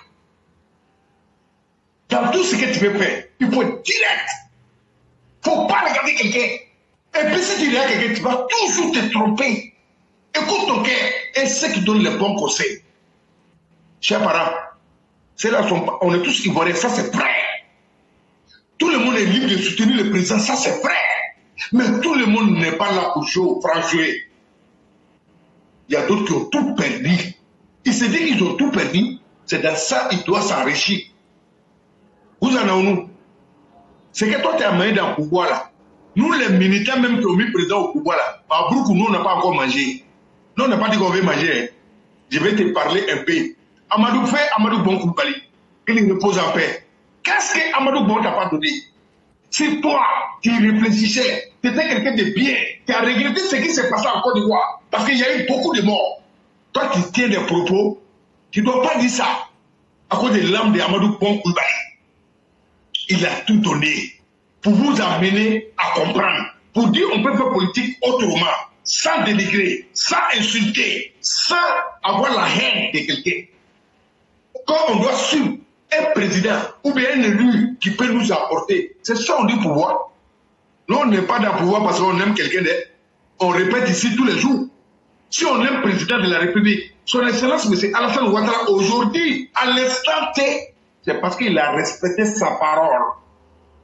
Dans tout ce que tu veux faire, il faut être direct. Il ne faut pas regarder quelqu'un. Et puis si tu regardes quelqu'un, tu vas toujours te tromper. Écoute ton cœur et ceux qui donnent les bons conseils. Chers parents, on est tous ivoiriens, ça c'est vrai. Tout le monde est libre de soutenir le président, ça c'est vrai. Mais tout le monde n'est pas là pour jouer au franc jouer. Il y a d'autres qui ont tout perdu. Ils se disent qu'ils ont tout perdu. C'est dans ça qu'ils doivent s'enrichir. Vous en avez nous. C'est que toi tu es amené dans le pouvoir là. Nous les militaires même qui ont mis le président au pouvoir là, à Broukou, nous on n'a pas encore mangé. Nous on n'a pas dit qu'on veut manger. Hein. Je vais te parler un peu. Amadou fait Amadou Bon Koulibaly. Qu'il repose en paix. Qu'est-ce que Amadou Bon t'a pas donné? Si toi, tu réfléchissais, tu étais quelqu'un de bien, tu as regretté ce qui s'est passé en Côte d'Ivoire, parce qu'il y a eu beaucoup de morts. Toi qui tiens des propos, tu ne dois pas dire ça à cause de l'âme d'Amadou Bon Koulibaly. Il a tout donné pour vous amener à comprendre, pour dire on peut faire politique autrement, sans dénigrer, sans insulter, sans avoir la haine de quelqu'un. Quand on doit suivre un président ou bien un élu qui peut nous apporter, c'est ça on dit pouvoir. Nous on n'est pas dans le pouvoir parce qu'on aime quelqu'un d'autre. On répète ici tous les jours. Si on aime le président de la République, son excellence M. Alassane Ouattara aujourd'hui, à l'instant T, c'est parce qu'il a respecté sa parole.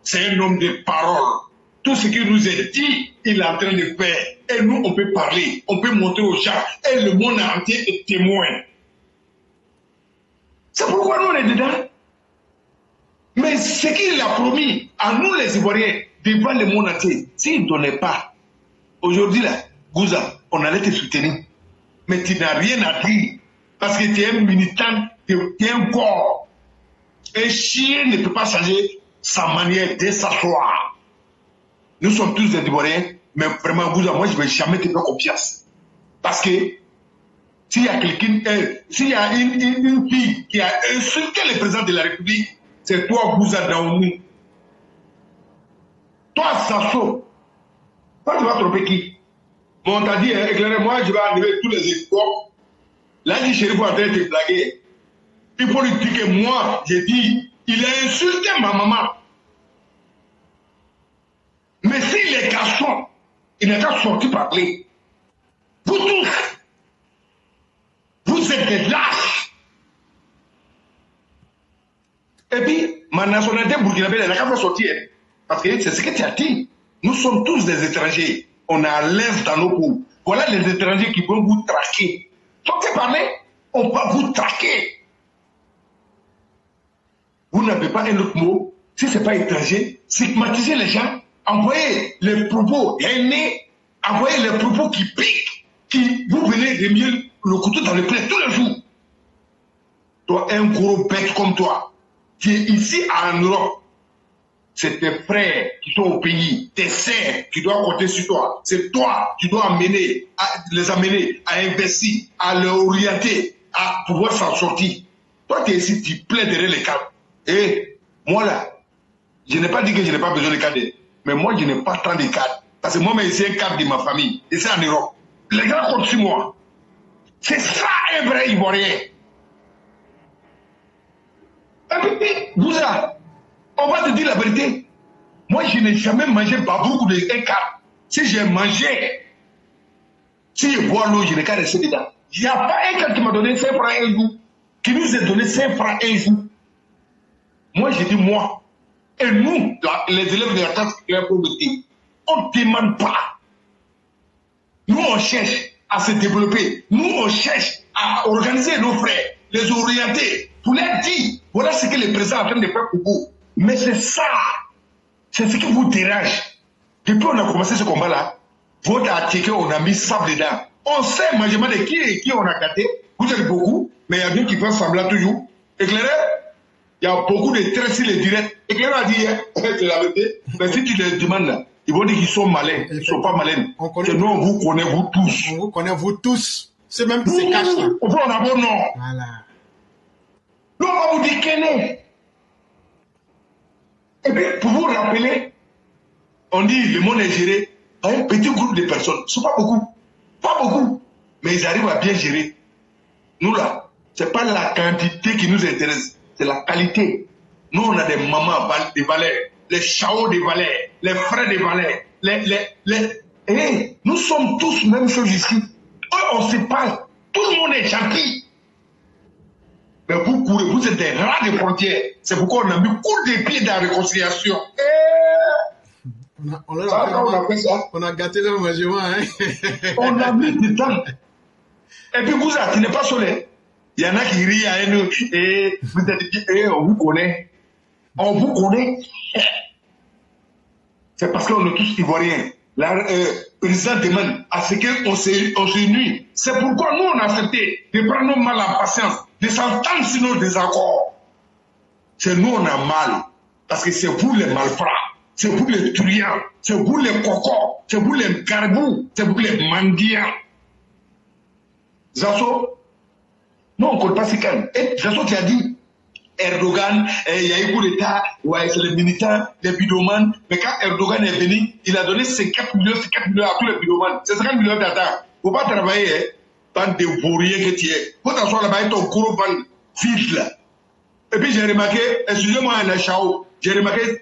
C'est un homme de parole. Tout ce qu'il nous a dit, il est en train de faire. Et nous, on peut parler, on peut montrer aux gens. Et le monde entier est témoin. C'est pourquoi nous, on est dedans. Mais ce qu'il a promis à nous, les Ivoiriens, devant le monde entier, s'il ne donnait pas, aujourd'hui, là, Gouza, on allait te soutenir. Mais tu n'as rien à dire. Parce que tu es un militant, tu es un corps. Un chien ne peut pas changer sa manière de s'asseoir. Nous sommes tous des Ivoiriens, mais vraiment, Gouza, moi, je ne vais jamais te faire confiance. Parce que s'il y a quelqu'un, s'il y a une fille qui a insulté le président de la République, c'est toi, Gouza Daoumou. Toi, Sasso. Toi, tu vas tromper qui? Bon, on t'a dit, éclairez-moi, je vais enlever tous les espoirs. Là, dit, chérie, vous êtes en train de te blaguer. Il faut lui dire que moi, j'ai dit, il a insulté ma maman. Mais s'il est garçon, il n'est qu'à sortir parler. Vous tous, vous êtes des lâches. Et puis, ma nationalité burkinabé, elle n'a qu'à faire sortir. Parce que c'est ce que tu as dit. Nous sommes tous des étrangers. On est à l'aise dans nos coups. Voilà les étrangers qui vont vous traquer. Sortez parler, on va vous traquer. Vous n'avez pas un autre mot. Si ce n'est pas étranger, stigmatisez les gens. Envoyez les propos haineux, envoyez les propos qui piquent, qui vous venez de mieux le couteau dans le plaid tous les jours. Toi, un gros bec comme toi, qui est ici en Europe, c'est tes frères qui sont au pays, tes sœurs qui doivent compter sur toi. C'est toi qui dois les amener à investir, à les orienter, à pouvoir s'en sortir. Toi, tu es ici, tu plais derrière les cadres. Et moi là, je n'ai pas dit que je n'ai pas besoin de cadres, mais moi, je n'ai pas tant de cadres. Parce que moi-même, c'est un cadre de ma famille. Et c'est en Europe. Les gars comptent sur moi. C'est ça un vrai Ivoirien. Et puis, Bouza, on va te dire la vérité. Moi, je n'ai jamais mangé babouk de un cadre. Si j'ai mangé, si je bois l'eau, je n'ai qu'à rester dedans. Il n'y a pas un cadre qui m'a donné 5 francs un jour, qui nous a donné 5 francs un jour. Moi, j'ai dit moi. Et nous, les élèves de la classe scolaire productive, on ne demande pas. Nous, on cherche à se développer. Nous, on cherche à organiser nos frères, les orienter, pour leur dire, voilà ce que le président est en train de faire pour vous. Mais c'est ça, c'est ce qui vous dérange. Depuis qu'on a commencé ce combat-là, votre article, on a mis sable dedans. On sait management de qui on a gâté. Vous êtes beaucoup, mais il y a d'autres qui font semblant toujours. Éclairé, il y a beaucoup de traits sur les directs. Éclairé a dit, c'est la vérité. Mais si tu les demandes là, ils vont dire qu'ils sont malins. Ils ne sont pas malins. Nous, on vous connaît, vous tous. On vous connaît, vous tous. C'est même qui se cachent là. On a bon nom. Voilà. Nous, on va vous dire quel est. Et puis, pour vous rappeler, on dit le monde est géré par un petit groupe de personnes. Ce ne sont pas beaucoup. Pas beaucoup. Mais ils arrivent à bien gérer. Nous, là, ce n'est pas la quantité qui nous intéresse. C'est la qualité. Nous, on a des mamans des valets, les chaos des valets, les frères des valets, nous sommes tous même chose ici. On se parle. Tout le monde est gentil. Mais vous courez, vous êtes des rats de frontières. C'est pourquoi on a mis coup de pied dans la réconciliation. On a gâté le management. Hein? On a mis du temps. Et puis vous, tu n'es pas seul. Il y en a qui rient à nous. Et vous êtes, on vous connaît. On vous connaît. C'est parce qu'on est tous Ivoiriens. Le président demande à ce qu'on se nuit. C'est pourquoi nous, on a accepté de prendre nos mal en patience, de s'entendre sur nos désaccords. C'est nous, on a mal. Parce que c'est vous les malfrats, c'est vous les truands, c'est vous les cocos, c'est vous les gargous, c'est vous les mendiants. Zasso, non, on ne connaît pas ces cas. Et Zasso, tu as dit, Erdogan, il y a eu coup d'État, ouais, c'est les militants, les bidomanes. Mais quand Erdogan est venu, il a donné 54 millions à tous les bidomanes. C'est 50 millions d'attaques. Il ne faut pas travailler, hein, bande de vauriens que tu es. Faut t'asseoir là-bas et ton gros bande vide là. Et puis j'ai remarqué, excusez-moi, un chao, j'ai remarqué,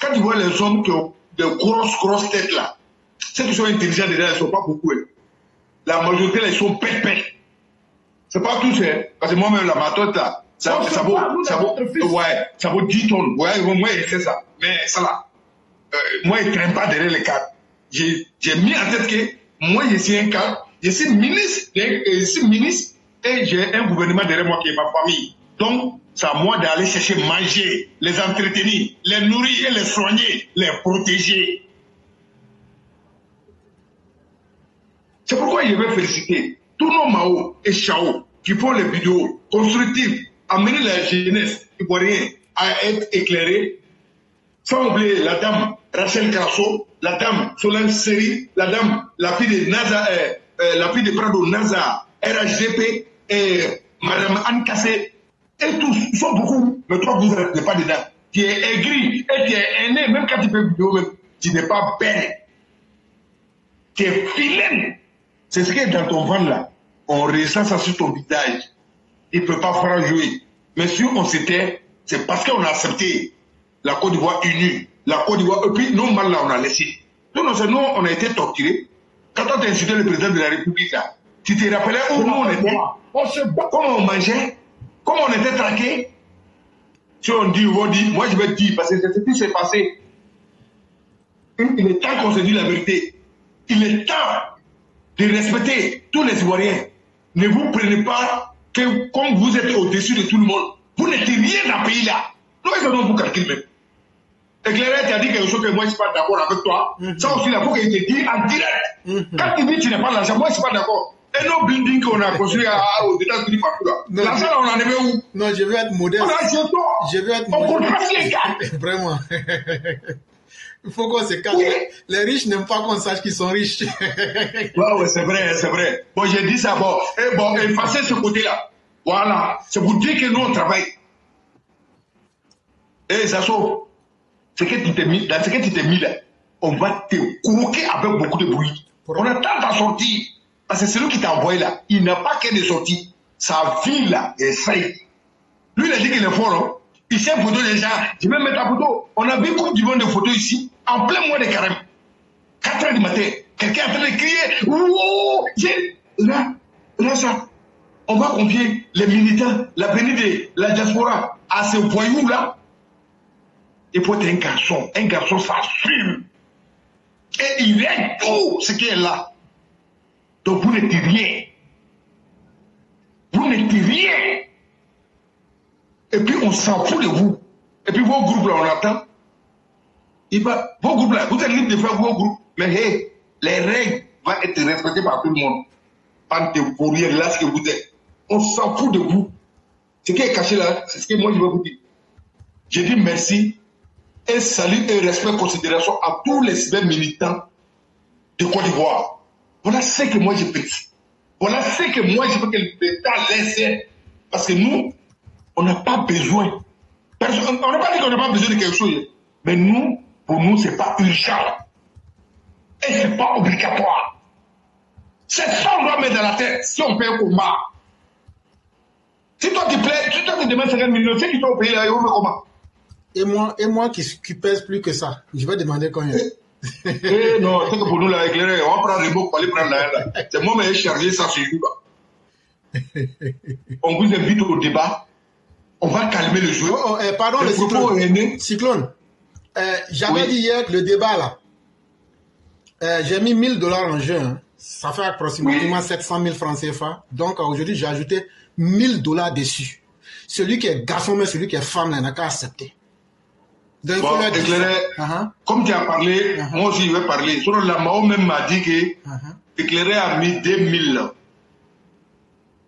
quand tu vois les hommes qui ont de grosses têtes là, ceux qui sont intelligents dedans, ils ne sont pas beaucoup. Hein. La majorité, ils sont pète-pète. C'est pas tous, hein, parce que moi-même, la matote là, ça vaut 10 tonnes. Ouais, moi, c'est ça. Mais ça là, moi, je ne traîne pas derrière les cadres. J'ai mis en tête que moi, je suis un cadre, je suis ministre et j'ai un gouvernement derrière moi qui est ma famille. Donc, c'est à moi d'aller chercher manger, les entretenir, les nourrir et les soigner, les protéger. C'est pourquoi je veux féliciter tous nos Mao et Chao qui font les vidéos constructives, amener la jeunesse ivoirienne à être éclairée, sans oublier la dame Rachel Grasso, la dame Solange Seri, la fille de Naza, la fille de Prado Naza, RHDP, et Madame Anne Kassé, et tous, ils sont beaucoup, mais toi vous n'êtes pas dedans. Tu es aigri, et tu es aîné, même quand tu fais vidéo, tu n'es pas belle. Tu es vilaine. C'est ce qui est dans ton ventre là. On ressent ça sur ton visage. Il ne peut pas faire jouer. Mais si on s'était, c'est parce qu'on a accepté la Côte d'Ivoire unie. La Côte d'Ivoire, et puis nos mal là, on a laissé. Nous, on a été torturés. Quand on a insulté le président de la République là, tu te rappelais où nous on était? Comment on mangeait? Comment on était traqués? Si on dit, moi je vais te dire, parce que c'est ce qui s'est passé. Il est temps qu'on se dise la vérité. Il est temps de respecter tous les Ivoiriens. Ne vous prenez pas que comme vous êtes au-dessus de tout le monde, vous n'êtes rien dans ce pays-là. Nous, ils ont vous calculé même. Éclairé, tu as dit quelque chose que moi je ne suis pas d'accord avec toi. Ça aussi, il faut qu'il te dise en direct. Quand tu dis que tu n'as pas l'argent, moi je ne suis pas d'accord. Et nos buildings qu'on a construits aux États-Unis partout là. L'argent, on en avait où? Non, je veux être modeste. Je veux être on modeste. contraste les gars. Vraiment. Il faut qu'on se calme. Oui. Les riches n'aiment pas qu'on sache qu'ils sont riches. Ouais, c'est vrai, c'est vrai. Bon, j'ai dit ça, bon, effacez ce côté-là. Voilà. C'est pour dire que nous, on travaille. Eh, Zasso, ce que tu t'es mis, dans ce que tu t'es mis là, on va te croquer avec beaucoup de bruit. On attend ta sortie. Parce que celui qui t'a envoyé là, il n'a pas qu'à de sortie. Sa vie là, essaye. Lui, il a dit qu'il est fort, non? Il sait photo des gens. Je vais mettre la photo. On a vu beaucoup de photos ici, en plein mois de carême. 4 h du matin. Quelqu'un est en train de crier. Oh, là, ça. On va confier les militants, l'avenir de la diaspora à ce voyou-là. Il faut être un garçon. Un garçon s'assume. Et il est tout ce qui est là. Donc vous n'êtes rien. Vous n'êtes rien. Et puis on s'en fout de vous. Et puis vos groupes là, on attend. Vos groupes là, vous êtes libres de faire vos groupes. Mais hey, les règles vont être respectées par tout le monde. Pas de pourrier là ce que vous êtes. On s'en fout de vous. Ce qui est caché là, c'est ce que moi je vais vous dire. Je dis merci et salut et respect, considération à tous les militants de Côte d'Ivoire. Voilà ce que moi je pense. Voilà ce que moi je veux que l'État laisse. Parce que nous, on n'a pas besoin. On n'a pas dit qu'on n'a pas besoin de quelque chose. Mais nous, pour nous, ce n'est pas urgent. Et ce n'est pas obligatoire. C'est ça qu'on doit mettre dans la tête si on paye un combat. Si toi tu plais, si toi tu demandes 50 millions, c'est qui sont payés là, ils vont faire comment? Et moi qui pèse plus que ça, je vais demander combien. Non, c'est que pour nous, là, éclairer, on va prendre les mots pour aller prendre la haine. C'est moi qui ai chargé ça sur nous. On vous invite au débat. On va calmer le jeu. Pardon, le cyclone. Cyclone. J'avais dit hier que le débat, là, j'ai mis $1000 en jeu. Hein. Ça fait approximativement 700 000 francs CFA. Donc, aujourd'hui, j'ai ajouté $1000 dessus. Celui qui est garçon, mais celui qui est femme, il n'a qu'à accepter. Donc, il faut leur dire comme tu as parlé, moi aussi je vais parler. Sur la Mao même m'a dit que Éclairé a mis 2000 là.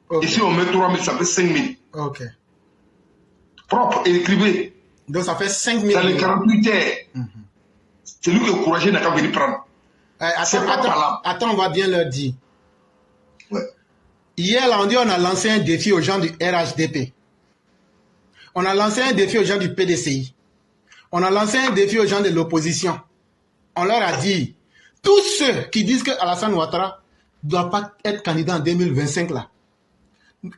Okay. Ici on met 3000, ça fait 5000. Ok. Propre, écrivez. Donc ça fait 5000. Dans les 48 heures. C'est lui qui est courageux, n'a qu'à venir prendre. Attends, on va bien leur dire. Ouais. Hier, là, on a lancé un défi aux gens du RHDP. On a lancé un défi aux gens du PDCI. On a lancé un défi aux gens de l'opposition. On leur a dit, tous ceux qui disent que Alassane Ouattara ne doit pas être candidat en 2025 là,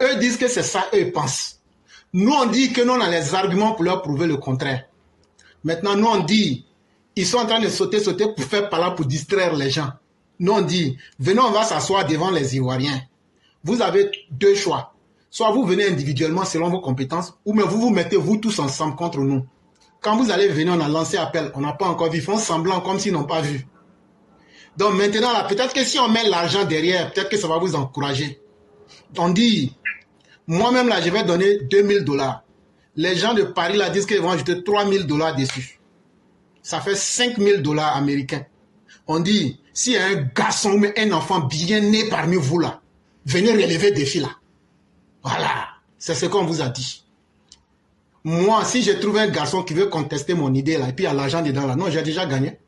eux disent que c'est ça, eux pensent. Nous on dit que nous on a les arguments pour leur prouver le contraire. Maintenant nous on dit, ils sont en train de sauter pour faire par là pour distraire les gens. Nous on dit, venez on va s'asseoir devant les Ivoiriens. Vous avez deux choix. Soit vous venez individuellement selon vos compétences, ou mais vous vous mettez vous tous ensemble contre nous. Quand vous allez venir, on a lancé appel, on n'a pas encore vu, ils font semblant comme s'ils n'ont pas vu. Donc maintenant, là, peut-être que si on met l'argent derrière, peut-être que ça va vous encourager. On dit, moi-même là, je vais donner $2000. Les gens de Paris là disent qu'ils vont ajouter $3000 dessus. Ça fait $5000 américains. On dit, s'il y a un garçon ou un enfant bien né parmi vous là, venez relever le défi là. Voilà, c'est ce qu'on vous a dit. Moi, si je trouve un garçon qui veut contester mon idée là, et puis il y a l'argent dedans là, non, j'ai déjà gagné.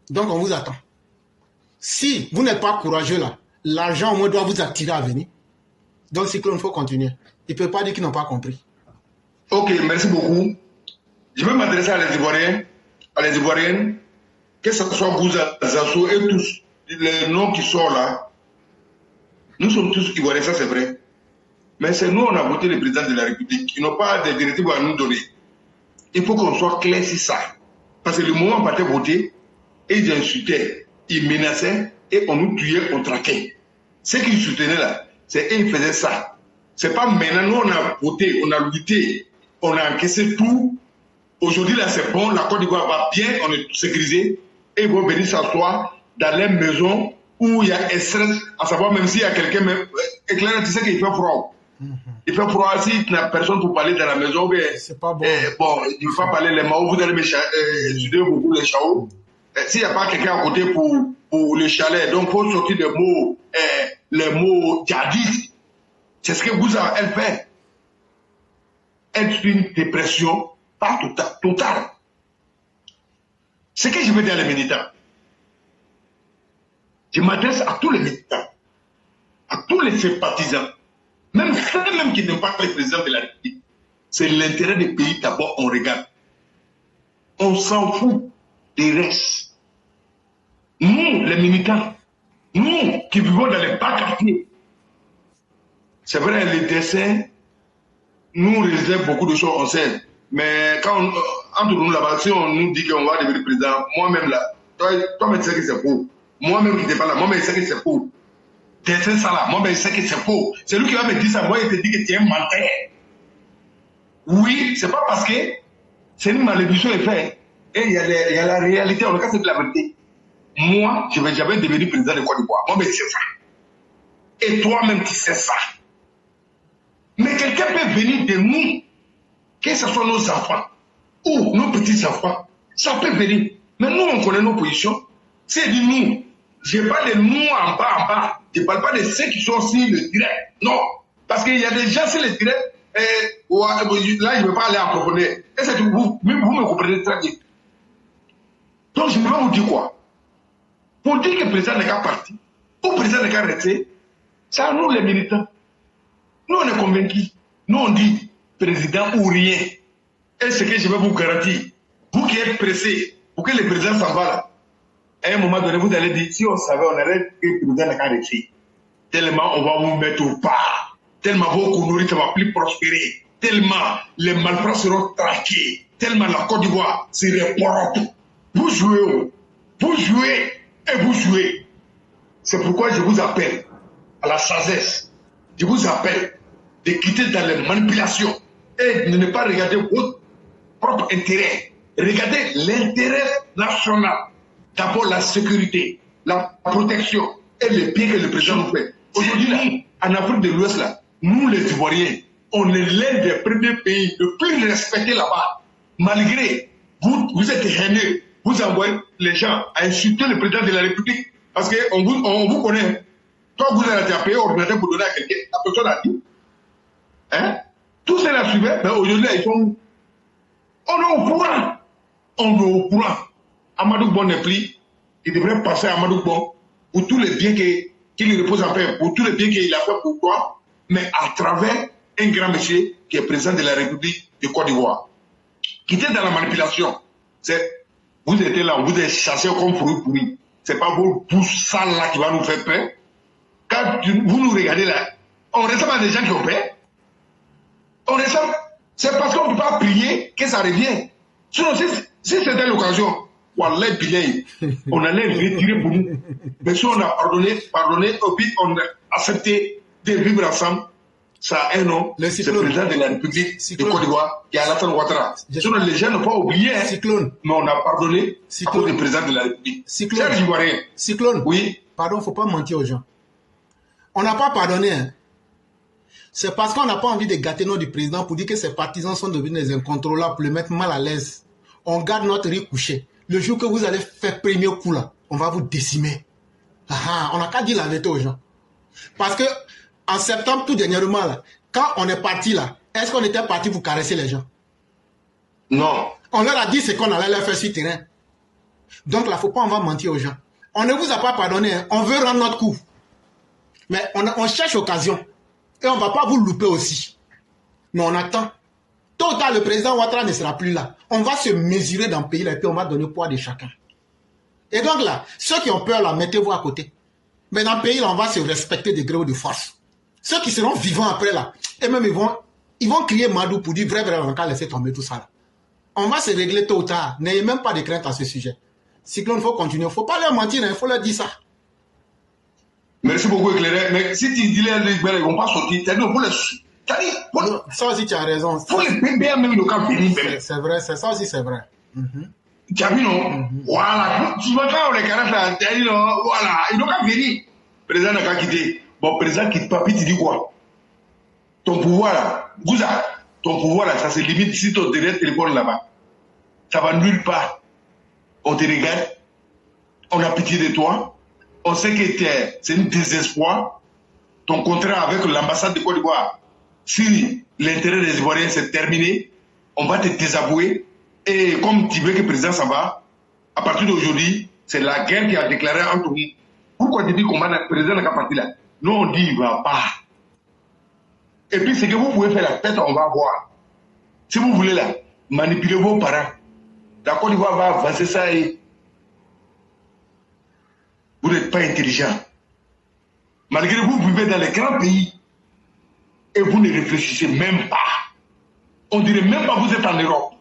Donc on vous attend. Si vous n'êtes pas courageux là, l'argent au moins doit vous attirer à venir. Donc Cyclone, il faut continuer. Il ne peut pas dire qu'ils n'ont pas compris. Ok, merci beaucoup. Je vais m'adresser à les Ivoiriens, à les Ivoiriennes, que ce soit vous, Zasso et tous les noms qui sont là. Nous sommes tous Ivoiriens, ça c'est vrai. Mais c'est nous, on a voté le président de la République. Ils n'ont pas de directives à nous donner. Il faut qu'on soit clair sur ça. Parce que le moment où on partait voter, ils insultaient, ils menaçaient et on nous tuait, on traquait. Ce qu'ils soutenaient là, c'est qu'ils faisaient ça. C'est pas maintenant, nous on a voté, on a lutté, on a encaissé tout. Aujourd'hui là c'est bon, la Côte d'Ivoire va bien, on est sécurisé et ils vont venir s'asseoir dans les maisons où il y a stress, à savoir même s'il y a quelqu'un, éclairé, tu sais qu'il fait froid. Il fait froid, si tu n'as personne pour parler dans la maison, c'est pas bon. Bon, il ne faut pas parler les mots, vous allez étudier beaucoup les chaos. S'il n'y a pas quelqu'un à côté pour le chalet, donc il faut sortir des mots les mots djihadistes. C'est ce que Gouza, elle fait. Elle fait une dépression pas totale. Ce que je veux dire les militants, je m'adresse à tous les militants, à tous les sympathisants, même ceux même qui n'aiment pas le président de la République. C'est l'intérêt du pays d'abord, on regarde. On s'en fout des restes. Nous, les militants, nous qui vivons dans les bas quartiers, c'est vrai, les dessins nous réservent beaucoup de choses, on sait. Mais quand entre nous là-bas, si on nous dit qu'on va devenir président, moi-même là, toi-même tu sais que c'est faux. Moi-même qui n'étais pas là, moi-même je sais que c'est faux. Dessin ça là, moi-même je sais que c'est faux. C'est lui qui va me dire ça, moi il te dit que tu es un menteur. Oui, c'est pas parce que c'est une malédiction faite. Et il y a la réalité, en tout cas c'est de la vérité. Moi, je ne vais jamais devenir président de Côte d'Ivoire. Moi-même je sais ça. Et toi-même tu sais ça. Mais quelqu'un peut venir de nous, que ce soit nos enfants ou nos petits-enfants, ça peut venir. Mais nous, on connaît nos positions. C'est de nous. Je parle de nous en bas. Je ne parle pas de ceux qui sont sur le direct. Non. Parce qu'il y a des gens sur le direct, là, je ne veux pas aller en profondeur. Et c'est tout. Vous me comprenez très bien. Donc, je vais vous dire quoi? Pour dire que le président n'est qu'à partir, ou le président n'est qu'à rester, c'est à nous les militants. Nous, on est convaincus. Nous, on dit président ou rien. Et ce que je vais vous garantir, vous qui êtes pressés pour que le président s'en va là, à un moment donné, vous allez dire, si on savait, on aurait que le président n'a qu'à rester. Tellement on va vous mettre au pas. Tellement vos conneries ne va plus prospérer. Tellement les malfrats seront traqués. Tellement la Côte d'Ivoire serait propre. Vous jouez, et vous jouez. C'est pourquoi je vous appelle à la sagesse. Je vous appelle de quitter dans les manipulations et de ne pas regarder votre propre intérêt. Regardez l'intérêt national. D'abord la sécurité, la protection et le bien que le président nous fait. Aujourd'hui, là, en Afrique de l'Ouest, là, nous les Ivoiriens, on est l'un des premiers pays le plus respectés là-bas. Malgré, vous êtes haineux, vous envoyez les gens à insulter le président de la République parce qu'on vous connaît. Toi, vous avez payé ordinateur pour donner à quelqu'un, la personne a dit. Hein? Tout cela suivait, mais aujourd'hui, ils sont. On est au courant. On est au courant. Amadou Bon n'est plus. Il devrait passer à Amadou Bon pour tous les biens qu'il repose en paix, pour tous les biens qu'il a fait pour toi, mais à travers un grand monsieur qui est président de la République de Côte d'Ivoire. Quittez dans la manipulation. Vous êtes là, vous êtes chassés comme fruits pourris. Ce n'est pas vos bouches sales là qui va nous faire peur. Quand vous nous regardez là, on ne ressent pas des gens qui ont peur. On ressent. C'est parce qu'on ne peut pas prier que ça revient. Sinon, si c'était l'occasion, Wallah, on allait retirer pour nous. Mais si on a pardonné, et puis on a accepté de vivre ensemble, ça a un nom. C'est le président de la République de Côte d'Ivoire, qui est Alassane Ouattara. Sinon, les gens n'ont pas oublié, mais on a pardonné à cause du président de la République. Cyclone. Oui. Pardon, il ne faut pas mentir aux gens. On n'a pas pardonné. Hein. C'est parce qu'on n'a pas envie de gâter notre président pour dire que ses partisans sont devenus des incontrôlables pour le mettre mal à l'aise. On garde notre riz couché. Le jour que vous allez faire premier coup là, on va vous décimer. On n'a qu'à dire la vérité aux gens. Parce que en septembre, tout dernièrement, là, quand on est parti là, est-ce qu'on était parti pour caresser les gens? Non. On leur a dit ce qu'on allait leur faire sur le terrain. Donc là, il ne faut pas, on va mentir aux gens. On ne vous a pas pardonné, hein. On veut rendre notre coup. Mais on cherche occasion. Et on ne va pas vous louper aussi. Mais on attend. Tôt ou tard, le président Ouattara ne sera plus là. On va se mesurer dans le pays là, et puis on va donner le poids de chacun. Et donc là, ceux qui ont peur là, mettez-vous à côté. Mais dans le pays là, on va se respecter de gré ou de force. Ceux qui seront vivants après là, et même ils vont crier Madou pour dire vrai, on va laisser tomber tout ça là. On va se régler tôt ou tard. N'ayez même pas de crainte à ce sujet. Cyclone, il faut continuer. Il ne faut pas leur mentir, il faut leur dire ça. Merci beaucoup, Éclairé. Mais si tu dis les ils ne vont pas sortir, tu pour les. Ça aussi, tu as raison. Pour les bébés, même le camp fini. C'est vrai, ça aussi, c'est vrai. Tu as vu, non? Voilà. Tu vois quand on les caresses là, tu as dit, non, voilà. Ils n'ont qu'à venir. Le président n'a qu'à quitter. Bon, le président quitte pas, puis tu dis quoi? Ton pouvoir là, Gouza, ton pouvoir là, ça se limite si ton téléphone là-bas. Ça va nulle part. On te regarde, on a pitié de toi, on sait que c'est un désespoir, ton contrat avec l'ambassade de Côte d'Ivoire, si l'intérêt des Ivoiriens s'est terminé, on va te désavouer. Et comme tu veux que le président s'en va, à partir d'aujourd'hui, c'est la guerre qui a déclaré entre nous. Pourquoi tu dis qu'on va le président n'a qu'à partir là? Nous, on dit il ne va pas. Et puis, ce que vous pouvez faire la tête, on va voir. Si vous voulez là, manipuler vos parents. La Côte d'Ivoire va avancer ça et vous n'êtes pas intelligent. Malgré vous vivez dans les grands pays et vous ne réfléchissez même pas. On dirait même pas que vous êtes en Europe.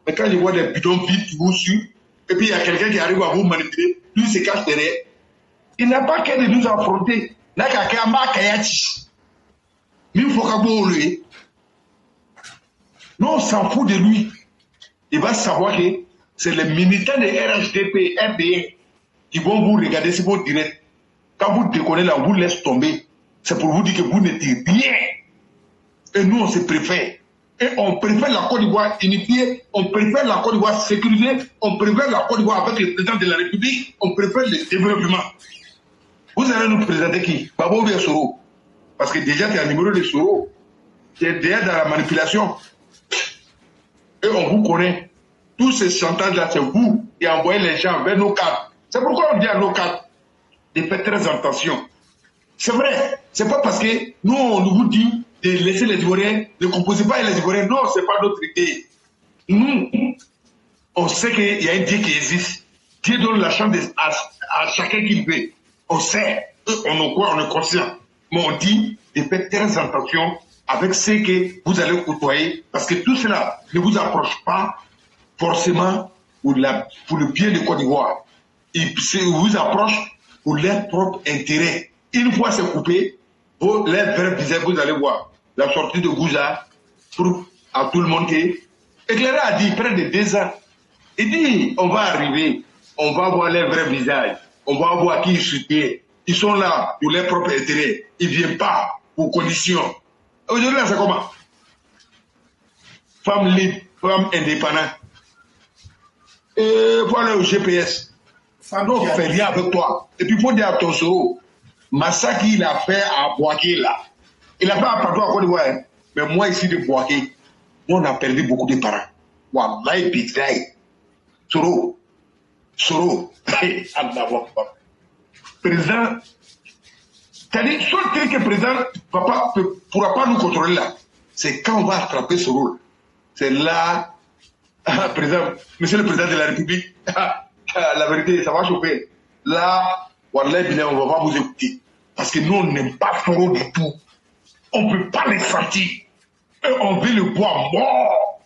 Mais quand je vois des bidons vides qui vous suivent, et puis il y a quelqu'un qui arrive à vous manipuler, lui se cache derrière. Il n'a pas qu'à de nous affronter. N'a qu'à Kayachi. Mais il faut qu'à vous lui. Nous, on s'en fout de lui. Il va savoir que c'est les militants de RHDP, RDA, qui vont vous regarder sur votre direct. Quand vous déconnez là, on vous laisse tomber. C'est pour vous dire que vous n'êtes rien. Et nous, on se préfère. Et on préfère la Côte d'Ivoire unifiée, on préfère la Côte d'Ivoire sécurisée, on préfère la Côte d'Ivoire avec le président de la République, on préfère le développement. Vous allez nous présenter qui? Babo ou bien Soro? Parce que déjà, tu as un numéro de Soro. Tu es déjà dans la manipulation. Et on vous connaît. Tous ces chantages-là, c'est vous qui envoyez les gens vers nos cadres. C'est pourquoi on dit à nos cadres de faire très attention. C'est vrai. C'est pas parce que nous, on vous dit de laisser les Ivoiriens, ne composez pas les Ivoiriens. Non, c'est pas notre idée. Nous, on sait qu'il y a un Dieu qui existe. Dieu donne la chance à chacun qu'il veut. On sait. On en croit, on est conscient. Mais on dit de faire très attention avec ce que vous allez côtoyer. Parce que tout cela ne vous approche pas forcément pour le bien de Côte d'Ivoire. Il vous approche pour leur propre intérêt. Une fois c'est coupé, leur vrai visage, vous allez voir la sortie de Gouza pour à tout le monde qui Éclairé a dit près de 2 ans. Il dit on va arriver, on va voir leur vrai visage, on va voir qui ils soutiennent. Ils sont là pour leur propre intérêt. Ils ne viennent pas pour conditions. Aujourd'hui, là, c'est comment? Femme libre, femme indépendante. Et voilà au GPS. Non, on ne fait rien avec toi. Et puis, il faut dire à ton Soro, massacre il a fait à Boaké, là. Il a fait à partout à Côte d'Ivoire. Hein. Mais moi, ici, de Boaké, on a perdu beaucoup de parents. Wallahi, Pitlaï. Soro. Président, c'est-à-dire, seul truc que le président ne pourra pas nous contrôler là, c'est quand on va attraper ce rôle. C'est là, président, monsieur le président de la République, la vérité, ça va chauffer. Là, Wallahi, on ne va pas vous écouter. Parce que nous, on n'aime pas ce rôle du tout. On ne peut pas les sentir. Et on veut le voir mort,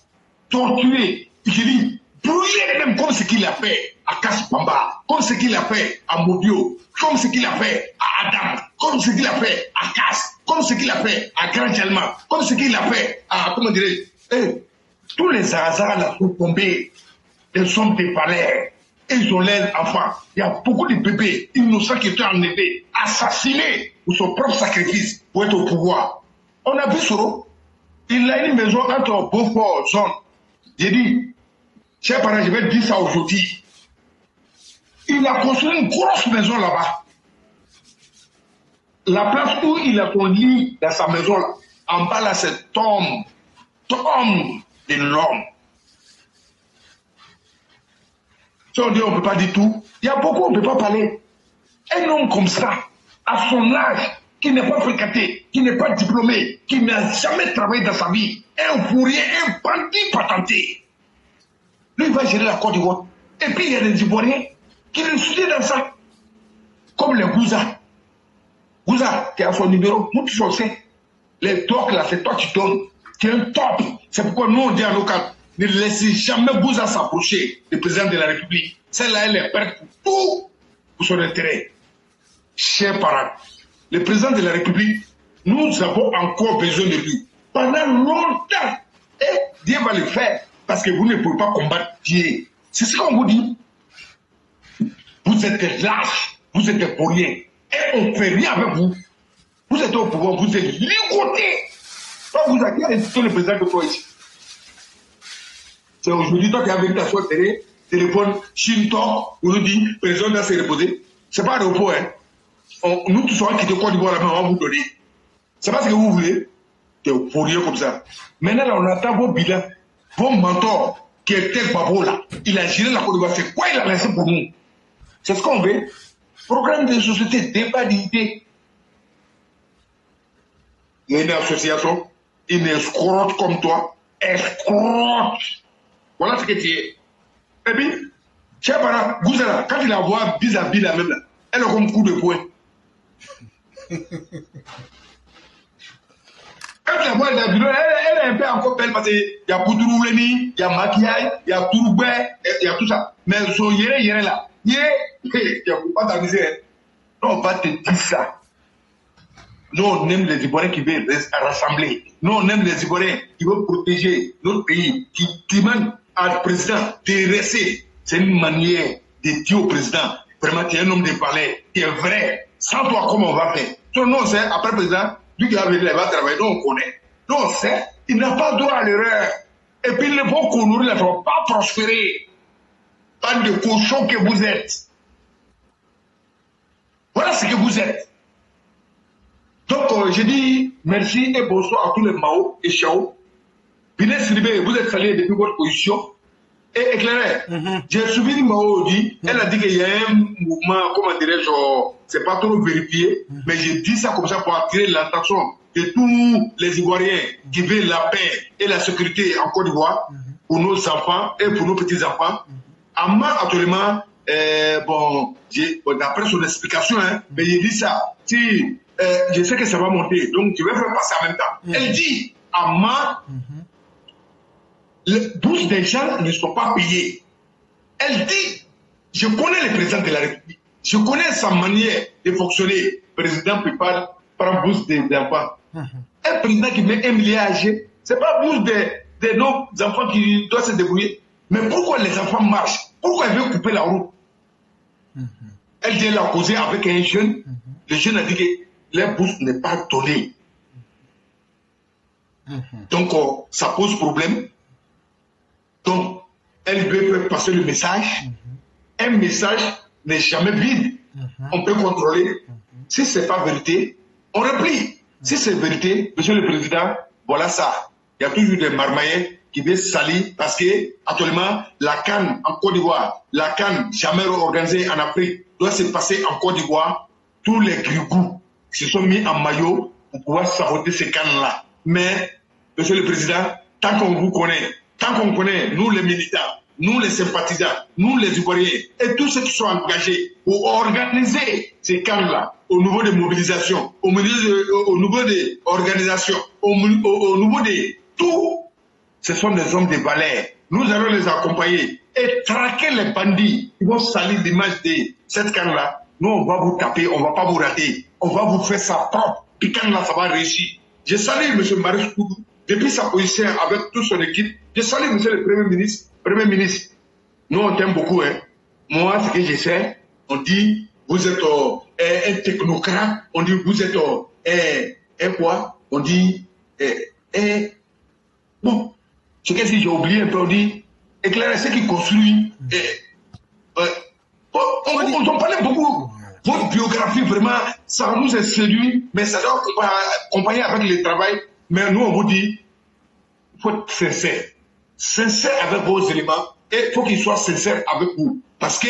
torturé. Je dis, brûler même comme ce qu'il a fait à Kaspamba, comme ce qu'il a fait à Modio, comme ce qu'il a fait à Adam, comme ce qu'il a fait à Kass, comme ce qu'il a fait à Grand Jalma, comme ce qu'il a fait à, comment dirais-je, tous les hasards là sont tombés, ils sont des palais, et ils ont leurs enfants. Il y a beaucoup de bébés innocents qui étaient enlevés, assassinés pour son propre sacrifice pour être au pouvoir. On a vu Soro, il a une maison entre Beaufort et Zone. J'ai dit, chers parents, je vais dire ça aujourd'hui. Il a construit une grosse maison là-bas. La place où il a son lit dans sa maison là, en bas là, c'est tombe de l'homme. Si on dit on ne peut pas dire tout, il y a beaucoup on ne peut pas parler. Un homme comme ça, à son âge, qui n'est pas fréquenté, qui n'est pas diplômé, qui n'a jamais travaillé dans sa vie, un fourrier, un bandit patenté. Lui, il va gérer la Côte d'Ivoire. Et puis, il y a des Ivoiriens qui le soutiennent dans ça. Comme les Gouza. Gouza, qui a son numéro, nous tous on sait. Les tocs là, c'est toi qui donnes. Tu es un top. C'est pourquoi nous, on dit à nos cadres, ne laissez jamais Gouza s'approcher du président de la République. Celle-là, elle est prête pour tout, pour son intérêt. Chers parents, le président de la République, nous avons encore besoin de lui. Pendant longtemps. Et Dieu va le faire. Parce que vous ne pouvez pas combattre Dieu. C'est ce qu'on vous dit. Vous êtes lâches, vous êtes pour rien. Et on ne fait rien avec vous. Vous êtes au pouvoir, vous êtes ligotés. Quand vous avez dit le président de toi ici. C'est aujourd'hui, toi qui as venu t'asseoir téléphone, Shinto, on nous dit, le président doit se reposer. Ce n'est pas un repos, hein. nous tous serons quittés Côte d'Ivoire, on va vous donner. C'est pas ce que vous voulez. C'est pour rien comme ça. Maintenant, là, on attend vos bilans, vos mentors, qui était Babo là. Il a géré la Côte d'Ivoire. C'est quoi il a laissé pour nous? C'est ce qu'on veut. Programme de société, débat d'idées. Il y a une association, une escroque comme toi. Escroque. Voilà ce que tu es. Et puis, Chebara, Gouzala, quand il la voit vis-à-vis la même là, elle a comme coup de poing. Quand tu la vois, elle est un peu encore belle parce qu'il y a Boudourouleni, il y a maquillage, il y a Tourbé, il y a tout ça. Mais son yéré là, tu n'as pas t'amuser. Non, on va te dire ça. Nous, on aime les Ivoiriens qui veulent rassembler. Nous, on aime les Ivoiriens qui veulent protéger notre pays, qui demandent au président de rester. C'est une manière de dire au président, vraiment, tu es un homme de palais, tu es vrai. Sans toi, comment on va faire? Nous, on sait, après le président, lui qui va venir, il va travailler, nous, on connaît. Nous, on sait, il n'a pas droit à l'erreur. Et puis, les bons Kounouri ne vont pas prospérer. Bande de cochons que vous êtes. Voilà ce que vous êtes. Donc, je dis merci et bonsoir à tous les Mao et Chao. Binet Siribé, vous êtes salués depuis votre position. Et éclairé, j'ai suivi Mao dit, elle a dit qu'il y a un mouvement, comment dirais-je, c'est pas trop vérifié, mais j'ai dit ça comme ça pour attirer l'attention de tous les Ivoiriens qui veulent la paix et la sécurité en Côte d'Ivoire pour nos enfants et pour nos petits-enfants. Amma, actuellement, bon, d'après son explication, mais il dit ça. Si, je sais que ça va monter, donc je vais faire passer en même temps. Elle dit, Amma, les bourses des gens ne sont pas payées. Elle dit, je connais le président de la République, je connais sa manière de fonctionner. Le président ne peut pas prendre bourse des enfants. Un président qui met 1 milliard, ce n'est pas bourse de nos enfants qui doivent se débrouiller. Mais pourquoi les enfants marchent? Pourquoi ils veulent couper la route? Elle dit, elle a causé avec un jeune. Le jeune a dit que les bourses n'est pas donnée. Donc, ça pose problème. Donc, elle veut faire passer le message. Un message n'est jamais vide. On peut contrôler. Si ce n'est pas vérité, on replie. Si c'est vérité, monsieur le président, voilà ça. Il y a toujours des marmaillais qui veulent salir parce que, actuellement, la CAN en Côte d'Ivoire, la CAN jamais organisée en Afrique, doit se passer en Côte d'Ivoire. Tous les grigous se sont mis en maillot pour pouvoir saboter ces CAN-là. Mais, monsieur le président, tant qu'on vous connaît, tant qu'on connaît, nous les militants, nous les sympathisants, nous les Ivoiriens, et tous ceux qui sont engagés pour organiser ces camps-là, au niveau des mobilisations, au niveau des organisations, au niveau de tout, ce sont des hommes de valeur. Nous allons les accompagner et traquer les bandits qui vont salir l'image de cette camp-là. Nous, on va vous taper, on ne va pas vous rater. On va vous faire ça propre. Puis camp-là, ça va réussir. Je salue M. Maris Koudou. Depuis sa position avec toute son équipe, je salue monsieur le Premier ministre. Premier ministre, nous on t'aime beaucoup. Moi, ce que je sais, on dit, vous êtes un technocrate, on dit, vous êtes un quoi? On dit, bon, c'est que si j'ai oublié un peu, on dit, éclairer ce qui construit. On en parlait beaucoup. Votre biographie, vraiment, ça nous a séduit, mais ça doit accompagner avec le travail. Mais nous, on vous dit, il faut être sincère. Sincère avec vos éléments et il faut qu'ils soient sincères avec vous. Parce que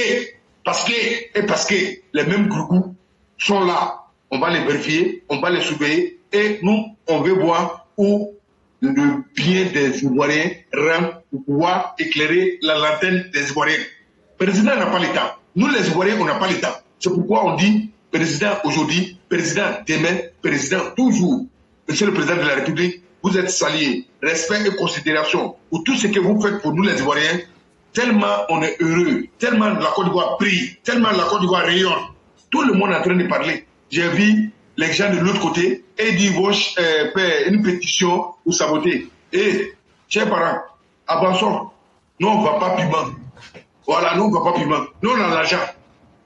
les mêmes groupes sont là. On va les vérifier, on va les surveiller et nous, on veut voir où le bien des Ivoiriens rentre pour pouvoir éclairer la lanterne des Ivoiriens. Le président n'a pas le temps. Nous, les Ivoiriens, on n'a pas le temps. C'est pourquoi on dit président aujourd'hui, président demain, président toujours. Monsieur le président de la République, vous êtes salué. Respect et considération pour tout ce que vous faites pour nous les Ivoiriens. Tellement on est heureux, tellement la Côte d'Ivoire brille, tellement la Côte d'Ivoire rayonne. Tout le monde est en train de parler. J'ai vu les gens de l'autre côté et dit faire une pétition pour saboter. Et, chers parents, avançons. Nous, on ne va pas piment. Voilà, nous, on ne va pas piment. Nous, on a l'argent.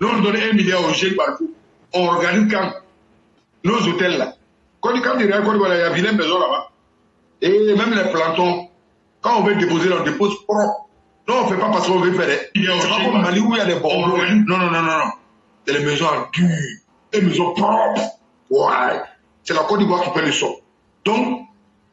Nous, on donne 1 milliard aux jeunes partout. On organise quand nos hôtels là. Quand il y a un vilain maison là-bas, et même les plantons, quand on veut déposer, on dépose propre. Non, on ne fait pas parce qu'on veut faire des... C'est pas comme Mali où il y a des bonbons. Non. C'est les maisons en dur. et maison propre. Ouais, c'est la Côte d'Ivoire qui paie le son. Donc,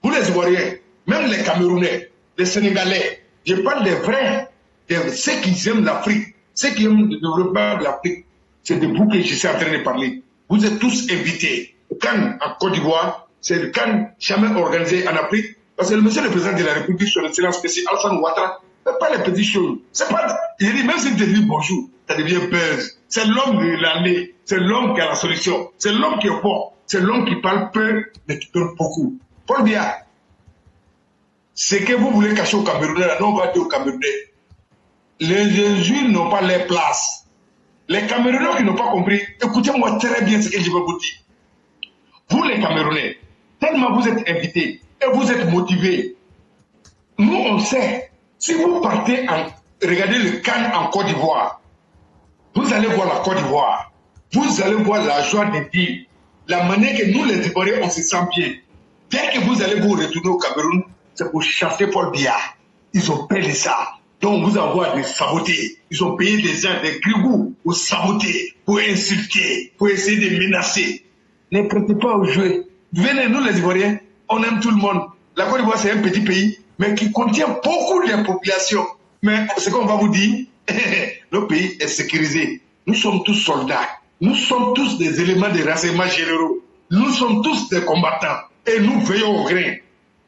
vous les Ivoiriens, même les Camerounais, les Sénégalais, je parle des vrais, ceux qui aiment l'Afrique, ceux qui aiment le développement de l'Afrique, c'est de vous que je suis en train de parler. Vous êtes tous invités. Le Cannes en Côte d'Ivoire, c'est le Cannes jamais organisé en Afrique. Parce que le monsieur le président de la République sur le silence spécial, Alassane Ouattara, c'est pas les petites choses. C'est pas, il dit, même si tu dis bonjour, ça devient buzz. C'est l'homme de l'année. C'est l'homme qui a la solution. C'est l'homme qui est fort. C'est l'homme qui parle peu, mais qui donne beaucoup. Paul Biya, ce que vous voulez cacher au Camerounais, là, non, on va dire au Camerounais. Les Jésus n'ont pas leur place. Les Camerounais qui n'ont pas compris, écoutez-moi très bien ce que je vais vous dire. Vous les Camerounais, tellement vous êtes invités et vous êtes motivés, nous on sait, si vous partez regardez le Cannes en Côte d'Ivoire, vous allez voir la Côte d'Ivoire, vous allez voir la joie de vivre, la manière que nous les Ivoiriens on se sent bien. Dès que vous allez vous retourner au Cameroun, c'est pour chasser Paul Biya. Ils ont payé ça. Donc on vous envoie des saboter. Ils ont payé des gens, des grigous, pour saboter, pour insulter, pour essayer de menacer. Ne prêtez pas au jeu. Venez, nous les Ivoiriens, on aime tout le monde. La Côte d'Ivoire, c'est un petit pays, mais qui contient beaucoup de populations. Mais ce qu'on va vous dire, le pays est sécurisé. Nous sommes tous soldats. Nous sommes tous des éléments de renseignement généraux. Nous sommes tous des combattants. Et nous veillons au grain.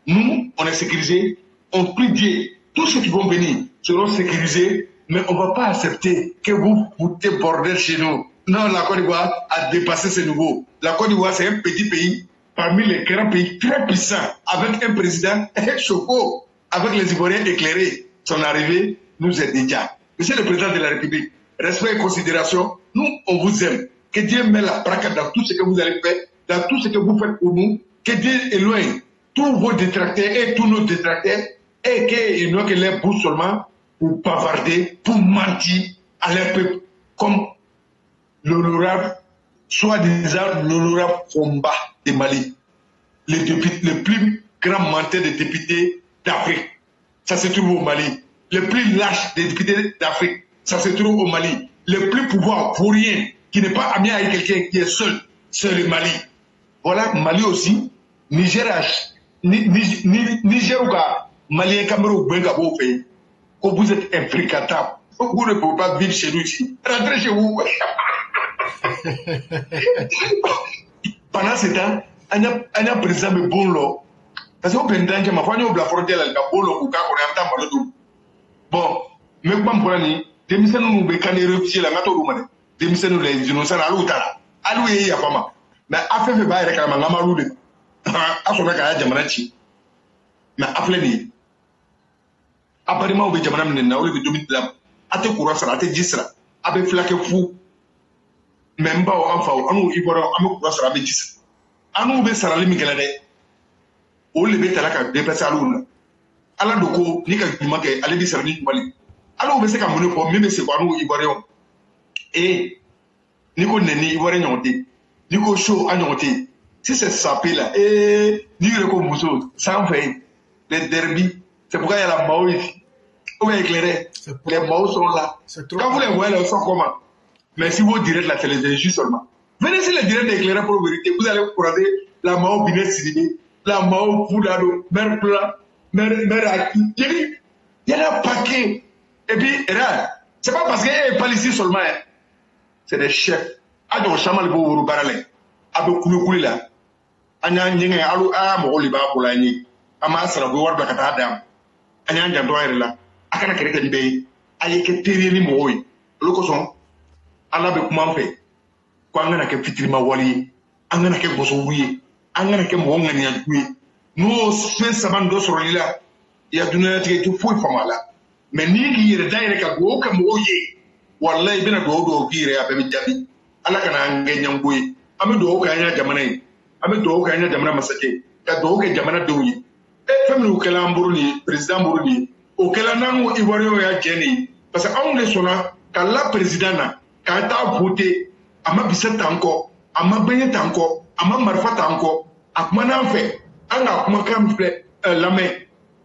Nous, on est sécurisés. On prie Dieu. Tous ceux qui vont venir seront sécurisés. Mais on ne va pas accepter que vous foutez bordel chez nous. Non, la Côte d'Ivoire a dépassé ce niveau. La Côte d'Ivoire, c'est un petit pays parmi les grands pays très puissants, avec un président chauffe-eau, avec les Ivoiriens éclairés. Son arrivée nous est déjà. Monsieur le président de la République, respect et considération, nous, on vous aime. Que Dieu met la braque dans tout ce que vous allez faire, dans tout ce que vous faites pour nous. Que Dieu éloigne tous vos détracteurs et tous nos détracteurs, et qu'il n'y ait que les bouts seulement pour bavarder, pour mentir à leur peuple, comme l'honorable, soi-disant l'honorable Fomba de Mali, le plus grand menteur des députés d'Afrique. Ça se trouve au Mali. Le plus lâche des députés d'Afrique, ça se trouve au Mali. Le plus pouvoir pour rien, qui n'est pas ami avec quelqu'un qui est seul, c'est le Mali. Voilà, Mali aussi, Niger ou Malien Cameroun, Bengabo fait, que vous êtes infréquentable. Vous ne pouvez pas vivre chez nous ici. Rentrez chez vous. Pendant ce temps, il y a un président de bon lot. Parce que vous avez un ma famille, la frontière, la bon lot, ou bon, mais comme pour l'année, des missions nous bécanent et réussir la gâteau roumane. Des missions nous les innocents à l'outar. À l'oué, il y a pas mal. Mais affaire de bail, la maloude. À son accueil, Jamanachi. Mais après les. Apparemment, vous avez Jamana Mena, vous avez dominer la. À te courant, ça a été dit ça. Avec flaque fou. Même pas en faou, on nous y voit, on nous courant, ça a été dit ça. On nous veut ça, les Miguelade. On les veut à la déplacer à l'oune. Alors, doko, ni ka juma ke ale bi sarani Mali. Alors, on veut se ka mone ko même c'est quoi nous Ivoiriens. Et ni ko neni Ivoirien ñonté. Ni ko show a ñonté. Si c'est sapé là, et ni le ko muso, ça en fait les derby. C'est pourquoi il y a la Mao ici. On va éclairer. Les Mao sont là. Quand vous les voyez, ils sont comment? Mais si vous direz la télévision juste seulement. Venez si les directs d'éclairer pour vérité, vous allez croiser la Mao Binet Sidibé, la Mao Poudado, Mère Pla. Mais il y a un paquet. Et puis, c'est pas parce qu'elle n'est pas ici seulement. C'est des chefs. A donc chamal bo wuru barale. A be kulu là. Anya nyenge alu a mo liba ko la ni. Ama sara go warba kata adam. Anya njam do ayre akana kere kadi be. Aye ke teri ni mo yi. Loko son. Ala be kuma fe. Ko angana ke fitrima wali. Angana ke boso wuye. Angana ke mo ngani yaduye. Nous, c'est ça, il y a donné un truc tout fou, mais ni qui est d'ailleurs qu'à go comme oye, wallah, il y a do qui est à Bemijabi. Allah can gagne un boy. Ame do kanya jamane. Ame do kanya jamana masake. Ka do ke jamana doyi. E femme ou kala Burundi, président Burundi. O kala nangu Ivoirien ya jeni. Parce que on le sona ka la président na ka ta voter ama bisat encore, ama benyet encore, ama marfat encore. Akuma na fait. Anga kuma kam fle la main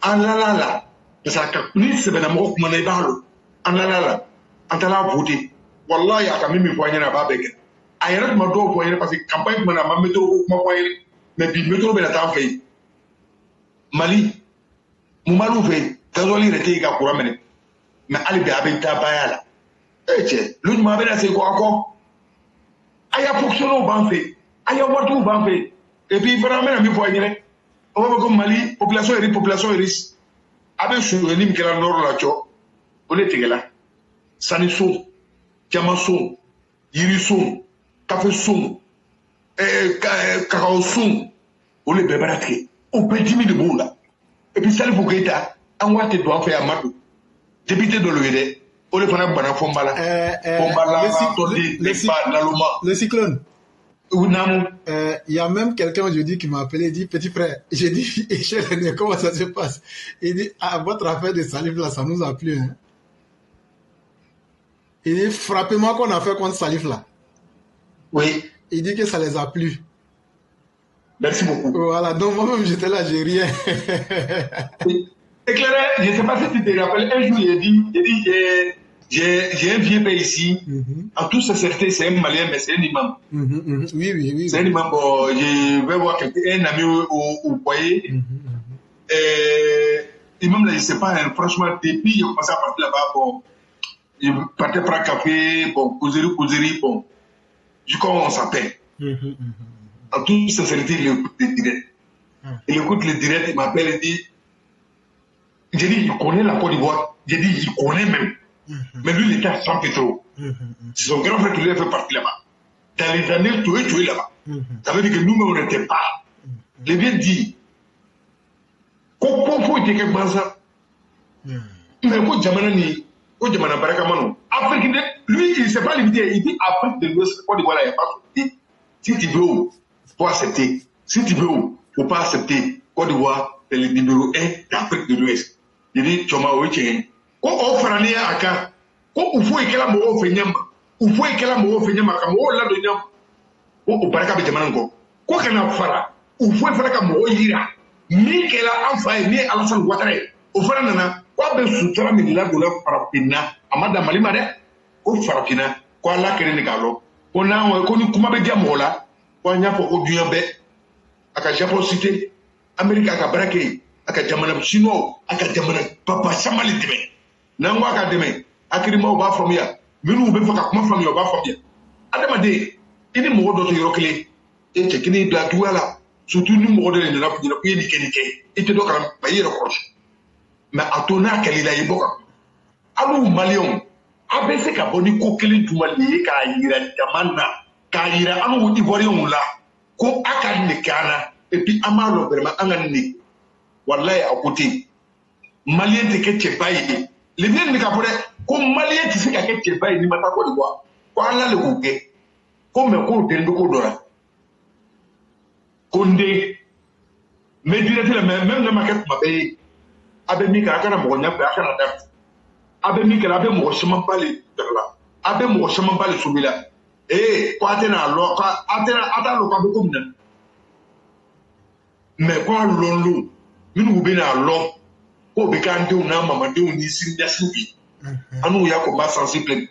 la parce que ni se bena mo kuma na ibalo la antala voter wallahi aka mimi fanya na babeke a yɛrɛ tun ma dɔw fɔ yɛrɛ parce que campagne tuma na a ma météo ko kuma fɔ yɛrɛ mais bi météo bɛ na taa an fɛ yen Mali mun b'al'u fɛ yen gasoil yɛrɛ tɛ yen ka courant minɛ mais hali bi a bɛ taa baya la cɛ lu ɲuman bɛ na se ko a kɔ a y'a fonctionnaire b'an fɛ yen a y'a waritigiw b'an fɛ yen et puis fana an bɛna min fɔ a ɲɛna o b'a fɔ ko Mali population yɛrɛ a bɛ sonyɛli min kɛra nord la cɔ o de tigɛla sani son jama son yiri son kafe son kakao son o de bɛɛ bɛra tigɛ o bɛɛ dimi de b'o la et puis Salifou Keita an ko a tɛ don an fɛ yan a ma don député dɔ le ye dɛ o de fana bana fɔnba la le cyclone. Il y a même quelqu'un aujourd'hui qui m'a appelé, il dit petit frère, j'ai dit chez René, comment ça se passe? Il dit votre affaire de Salif là, ça nous a plu. Hein? Il dit frappez-moi qu'on a fait contre Salif là. Oui. Il dit que ça les a plu. Merci beaucoup. Voilà, donc moi-même j'étais là, j'ai rien. Éclairé, je ne sais pas si tu te rappelles, un jour j'ai dit j'ai un vieux père ici, en toute sincérité, c'est un Malien, mais c'est un imam. Oui. C'est un imam, bon, je vais voir un ami au foyer. Imam là, je ne sais pas, hein, franchement, depuis j'ai commencé à partir là-bas, bon, je partais prendre un café, bon, causerie, bon, je crois qu'on s'appelle. En toute sincérité, il écoute le direct. Il écoute le direct, il m'appelle et dit, j'ai dit, il connaît la Côte d'Ivoire. J'ai dit, il connaît même. Mais lui, il était à San Pedro. C'est son grand frère qui lui a fait partie là-bas. Dans les années, tu es là-bas. Ça veut dire que nous-mêmes, on n'était pas. Il vient dire, comment faut-il que ça? Mais quand Jamanani, quand Jamana Barakamano, Afrique, lui, il ne s'est pas limité. Il dit, Afrique de l'Ouest, Côte d'Ivoire, il n'y a pas de si tu veux, faut accepter. Si tu veux, il ne faut pas accepter. Côte d'Ivoire, c'est le numéro 1 d'Afrique de l'Ouest. Il dit, Choma Oichen. Ko o farani aka ko ufo ikela mo o fenyam ufo ikela mo o fenyam aka mo la do nyam o baraka be jamana ngo ko kana fara ufo fara ka mo o yira mi kela anfa ni Alassane Ouattara o fara nana ko be sutura mi la do la farapina amada malima de o farapina ko ala kere ni galo ko na ko ni kuma be jamo la ko nya ko o dunya be aka Japon cité America aka barake aka jamana chino aka jamana papa samali deme nango aka deme akirima oba from ya minu be faka kuma from ya oba from ya adama de ini mo do to yorokle e che kini bla tuwala surtout ni mo do le na ko ni kenike ite do kan bayi reproche mais atona kalila yiboka alu malion abese ka boni ko kele tumali ka yira jamana ka yira anu ivoirion la ko aka ni kana et puis amalo vraiment angani wallahi à côté malien te ke chepai le bien ni kapore ko malien ti se ka ke chepai ni mata ko diwa ko ala le ko ke ko me ko de ndo dora ko nde me dire te même na maket mabe abe mi ka kana mo nya pe aka na da abe mi ka abe mo shama bale dala abe mo shama bale subila ko atena lo ka atena ata lo ka be ko mna me ko lolu minu be na lo ko be kan de una mama de uni sin da subi anu ya ko ba sensible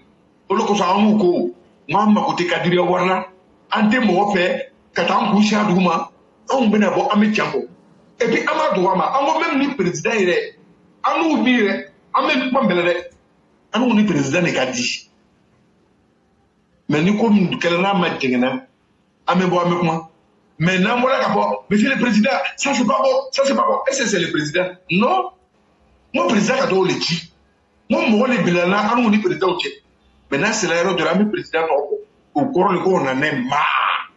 o lo ko sa anu ko mama ko te kadiri warna ante mo fe kata ku sha duma on be na bo ame chambo et puis amadu wama amo même ni président ire anu bi ire ame ko mbele de anu ni président ne kadi mais ni ko kala na ma jengena ame bo ame kuma mais non, voilà, monsieur le président, ça c'est pas bon, ça c'est pas bon. Est-ce que c'est le président? Non. Mon président a donné le dit. Moi, les bilans, on est président. Maintenant, c'est l'erreur de l'ami président. Au cours de on en est marre.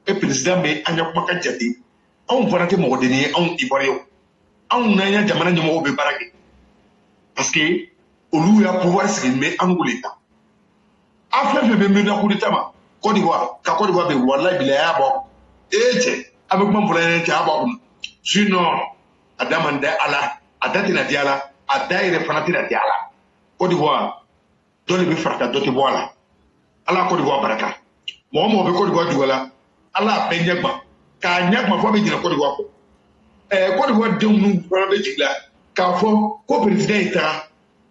Et président, mais on a pas qu'à dire. On va rentrer mon dernier, on y va. On a un diamant de mon baraque. Parce que, au lieu de pouvoir s'exprimer en l'État. Après, je vais me dire coup d'État. Côte d'Ivoire, Côte d'Ivoire, be wallahi bilaya bo eche avec mon problème ti abo sinon adamande ala adatina diala adaire fanatina diala Côte d'Ivoire dole be farta dote bola ala Côte d'Ivoire baraka mo be Côte d'Ivoire duwala ala be nyagba ka nyagba fo be jina Côte d'Ivoire Côte d'Ivoire de nu fana be jigla ka fo ko président ita